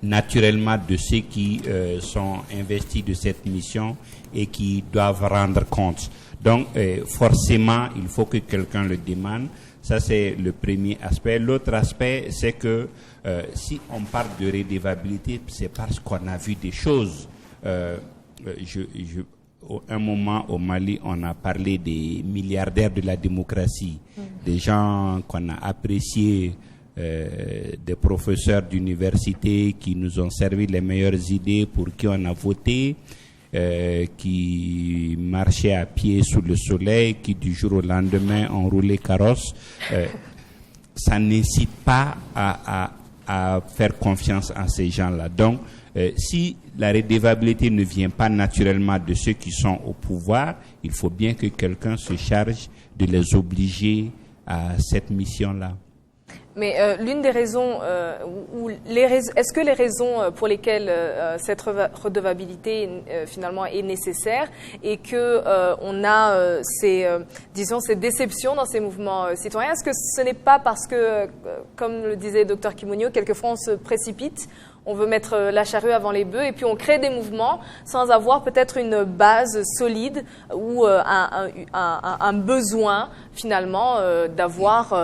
naturellement de ceux qui sont investis de cette mission et qui doivent rendre compte. Donc, forcément, il faut que quelqu'un le demande. Ça, c'est le premier aspect. L'autre aspect, c'est que si on parle de redevabilité, c'est parce qu'on a vu des choses. Un moment au Mali, on a parlé des milliardaires de la démocratie, des gens qu'on a appréciés, des professeurs d'université qui nous ont servi les meilleures idées, pour qui on a voté, qui marchaient à pied sous le soleil, qui du jour au lendemain ont roulé carrosse. Ça n'incite pas à faire confiance en ces gens-là. Donc, si la redevabilité ne vient pas naturellement de ceux qui sont au pouvoir, il faut bien que quelqu'un se charge de les obliger à cette mission-là. Mais l'une des raisons, est-ce que les raisons pour lesquelles cette redevabilité finalement est nécessaire et que on a ces déceptions dans ces mouvements citoyens, est-ce que ce n'est pas parce que, comme le disait Dr Kimonyo, quelquefois on se précipite, on veut mettre la charrue avant les bœufs et puis on crée des mouvements sans avoir peut-être une base solide ou un besoin finalement d'avoir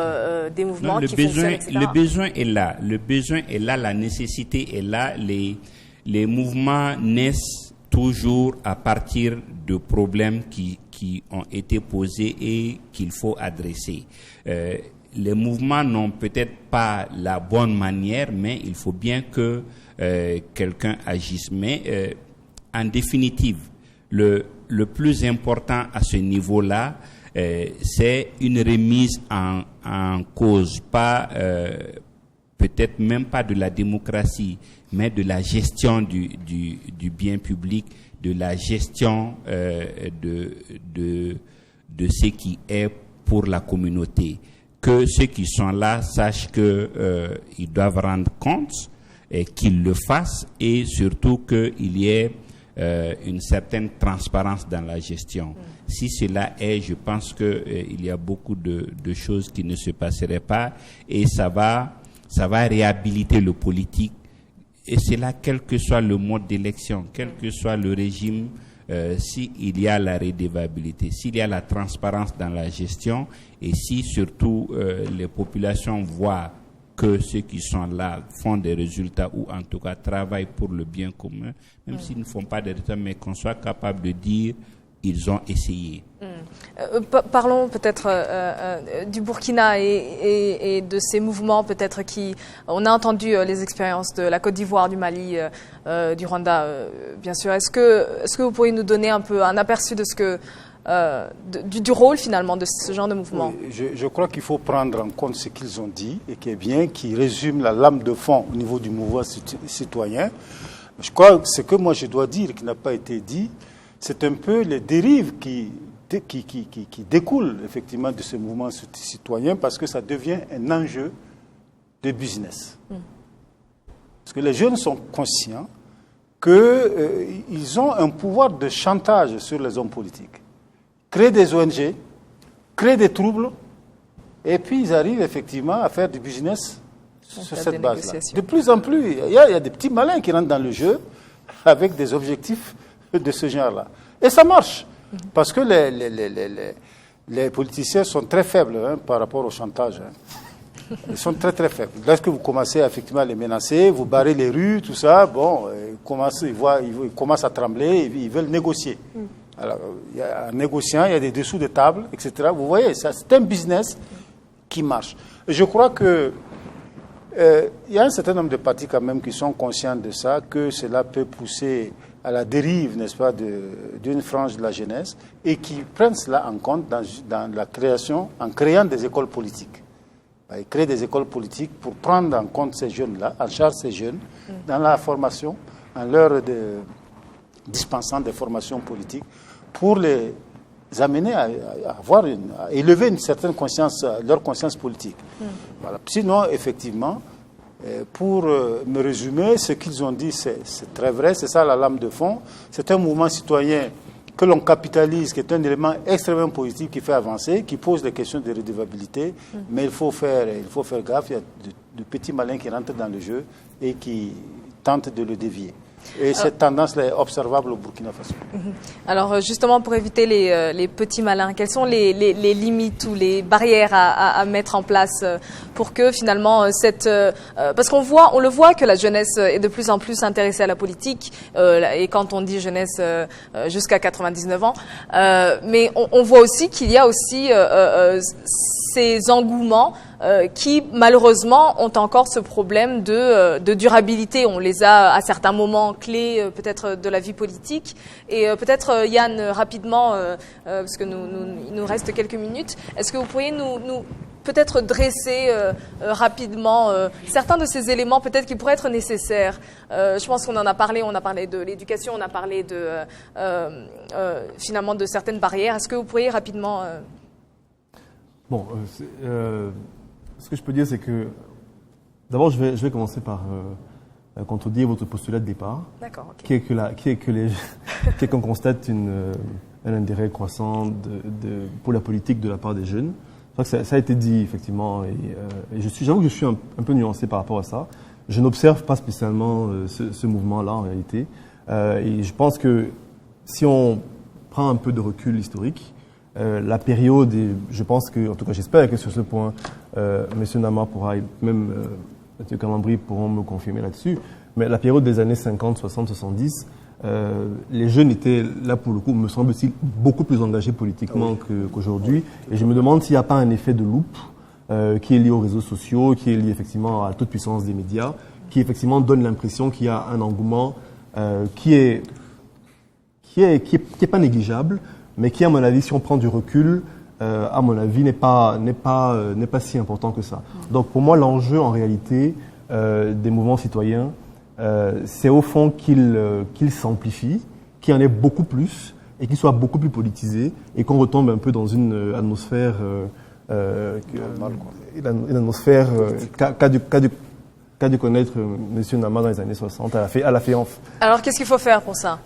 des mouvements qui fonctionnent, etc. Le besoin est là. Le besoin est là, la nécessité est là. Les mouvements naissent toujours à partir de problèmes qui ont été posés et qu'il faut adresser. Les mouvements n'ont peut-être pas la bonne manière, mais il faut bien que quelqu'un agisse. Mais en définitive, le plus important à ce niveau-là, c'est une remise en cause, pas peut-être même pas de la démocratie, mais de la gestion du bien public, de la gestion de ce qui est pour la communauté. Que ceux qui sont là sachent qu'ils doivent rendre compte et qu'ils le fassent, et surtout qu'il y ait une certaine transparence dans la gestion. Si cela est, je pense qu'il y a beaucoup de choses qui ne se passeraient pas, et ça va réhabiliter le politique, et c'est là, quel que soit le mode d'élection, quel que soit le régime s'il y a la redevabilité, s'il y a la transparence dans la gestion et si surtout les populations voient que ceux qui sont là font des résultats ou en tout cas travaillent pour le bien commun, même s'ils ne font pas de résultats, mais qu'on soit capable de dire ils ont essayé. Parlons peut-être du Burkina et de ces mouvements peut-être qui... On a entendu les expériences de la Côte d'Ivoire, du Mali, du Rwanda, bien sûr. Est-ce que vous pourriez nous donner un peu un aperçu de ce que... du rôle finalement de ce genre de mouvement? Oui, je crois qu'il faut prendre en compte ce qu'ils ont dit et qui est bien, qui résume la lame de fond au niveau du mouvement citoyen. Je crois que ce que moi je dois dire qui n'a pas été dit, c'est un peu les dérives qui découlent effectivement de ce mouvement citoyen parce que ça devient un enjeu de business. Parce que les jeunes sont conscients qu'ils ont un pouvoir de chantage sur les hommes politiques. Créer des ONG, créer des troubles, et puis ils arrivent effectivement à faire du business sur cette base-là. De plus en plus, il y a des petits malins qui rentrent dans le jeu avec des objectifs de ce genre-là. Et ça marche, parce que les politiciens sont très faibles par rapport au chantage. Ils sont très très faibles. Lorsque vous commencez effectivement à les menacer, vous barrez les rues, tout ça, bon, ils commencent à trembler, ils veulent négocier. Alors, en négociant, il y a des dessous de table, etc. Vous voyez, c'est un business qui marche. Et je crois que il y a un certain nombre de partis quand même qui sont conscients de ça, que cela peut pousser à la dérive, n'est-ce pas, d'une frange de la jeunesse, et qui prennent cela en compte dans la création, en créant des écoles politiques. Ils créent des écoles politiques pour prendre en compte ces jeunes-là, en charge ces jeunes, dans la formation, en leur dispensant des formations politiques, pour les amener à élever une certaine conscience, leur conscience politique. Voilà. Sinon, effectivement, pour me résumer, ce qu'ils ont dit, c'est très vrai, c'est ça la lame de fond. C'est un mouvement citoyen que l'on capitalise, qui est un élément extrêmement positif, qui fait avancer, qui pose des questions de redevabilité, mais il faut faire gaffe, il y a de petits malins qui rentrent dans le jeu et qui tentent de le dévier. Et cette tendance-là est observable au Burkina Faso. Alors justement, pour éviter les petits malins, quelles sont les limites ou les barrières à mettre en place pour que finalement parce qu'on le voit que la jeunesse est de plus en plus intéressée à la politique, et quand on dit jeunesse jusqu'à 99 ans, mais on voit aussi qu'il y a aussi ces engouements qui malheureusement ont encore ce problème de durabilité. On les a à certains moments clés peut-être de la vie politique. Et peut-être Yann, rapidement, parce que il nous reste quelques minutes, est-ce que vous pourriez nous peut-être dresser rapidement certains de ces éléments peut-être qui pourraient être nécessaires? Je pense qu'on en a parlé, on a parlé de l'éducation, on a parlé finalement de certaines barrières. Est-ce que vous pourriez rapidement... Bon, ce que je peux dire, c'est que d'abord, je vais commencer par contredire votre postulat de départ, qui est qu'on constate un intérêt croissant pour la politique de la part des jeunes. Je crois que ça a été dit effectivement, et j'avoue que je suis un peu nuancé par rapport à ça. Je n'observe pas spécialement ce mouvement-là en réalité, et je pense que si on prend un peu de recul historique, la période, et je pense que, en tout cas j'espère que sur ce point, M. Nama pourra, et même M. Calambri pourront me confirmer là-dessus, mais la période des années 50, 60, 70, les jeunes étaient là pour le coup, me semble-t-il, beaucoup plus engagés politiquement qu'aujourd'hui, et je me demande s'il n'y a pas un effet de loupe qui est lié aux réseaux sociaux, qui est lié effectivement à la toute puissance des médias, qui effectivement donne l'impression qu'il y a un engouement qui est pas négligeable, mais qui, à mon avis, si on prend du recul, à mon avis, n'est pas si important que ça. Donc, pour moi, l'enjeu, en réalité, des mouvements citoyens, c'est au fond qu'ils s'amplifient, qu'il y en ait beaucoup plus, et qu'ils soient beaucoup plus politisés, et qu'on retombe un peu dans une atmosphère, qu'a dû connaître M. Nama dans les années 60, à la FEANF. Alors, qu'est-ce qu'il faut faire pour ça?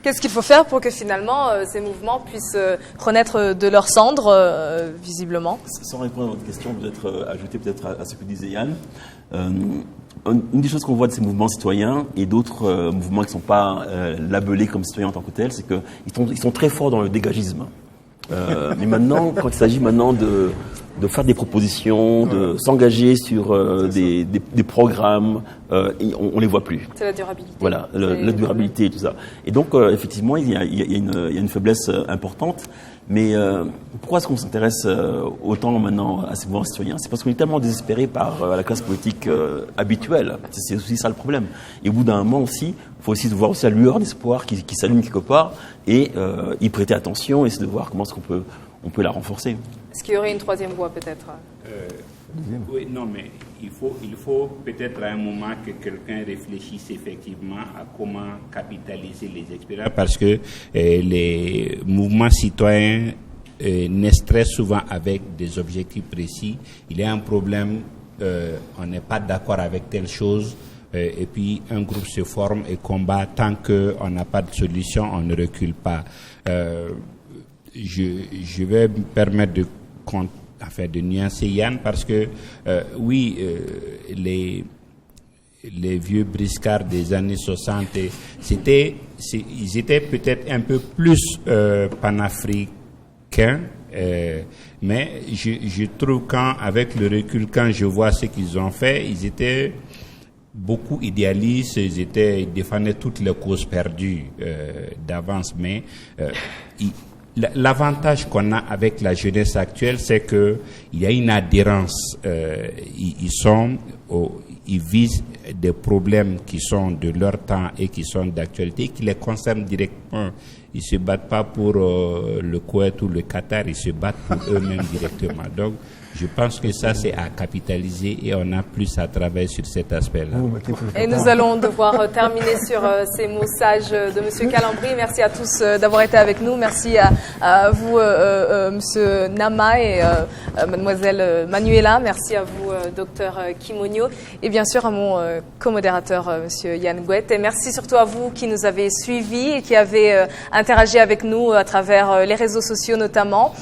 Qu'est-ce qu'il faut faire pour que finalement ces mouvements puissent renaître de leurs cendres, visiblement? Sans répondre à votre question, peut-être ajouter peut-être à ce que disait Yann. une des choses qu'on voit de ces mouvements citoyens et d'autres mouvements qui ne sont pas labellés comme citoyens en tant que tels, c'est qu'ils sont très forts dans le dégagisme. Mais maintenant, quand il s'agit maintenant de faire des propositions, de s'engager sur des programmes, on les voit plus. C'est la durabilité. Voilà, la durabilité et tout ça. Et donc, effectivement, il y a une faiblesse importante. Mais pourquoi est-ce qu'on s'intéresse autant maintenant à ces mouvements citoyens? C'est parce qu'on est tellement désespéré par la classe politique habituelle. C'est aussi ça le problème. Et au bout d'un moment aussi, il faut aussi voir aussi la lueur d'espoir qui s'allume quelque part et y prêter attention et essayer de voir comment est-ce qu'on peut la renforcer. Est-ce qu'il y aurait une troisième voie peut-être? Oui, non, mais il faut peut-être à un moment que quelqu'un réfléchisse effectivement à comment capitaliser les expériences, parce que les mouvements citoyens naissent très souvent avec des objectifs précis. Il y a un problème, on n'est pas d'accord avec telle chose, et puis un groupe se forme et combat. Tant qu'on n'a pas de solution, on ne recule pas. Je vais me permettre de nuancer Yann, parce que oui, les vieux briscards des années 60, ils étaient peut-être un peu plus panafricains, mais je trouve avec le recul, quand je vois ce qu'ils ont fait, ils étaient beaucoup idéalistes, ils défendaient toutes les causes perdues d'avance, mais l'avantage qu'on a avec la jeunesse actuelle, c'est que il y a une adhérence. Ils visent des problèmes qui sont de leur temps et qui sont d'actualité, qui les concernent directement. Ils se battent pas pour le Koweït ou le Qatar, ils se battent pour eux-mêmes directement. Donc, je pense que ça, c'est à capitaliser et on a plus à travailler sur cet aspect-là. Et nous allons devoir terminer sur ces mots sages de M. Calambri. Merci à tous d'avoir été avec nous. Merci à vous, M. Nama et Mademoiselle Manuela. Merci à vous, Dr Kimonyo. Et bien sûr à mon co-modérateur, M. Yann Gouet. Et merci surtout à vous qui nous avez suivis et qui avez interagi avec nous à travers les réseaux sociaux notamment.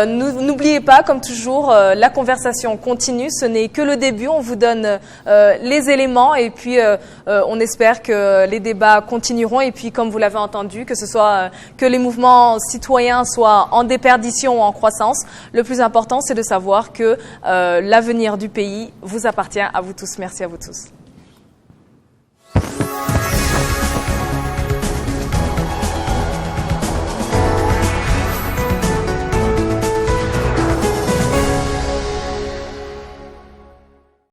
N'oubliez pas, comme toujours, la conversation continue, ce n'est que le début, on vous donne les éléments et puis on espère que les débats continueront et puis comme vous l'avez entendu, que ce soit que les mouvements citoyens soient en déperdition ou en croissance, le plus important c'est de savoir que l'avenir du pays vous appartient à vous tous. Merci à vous tous.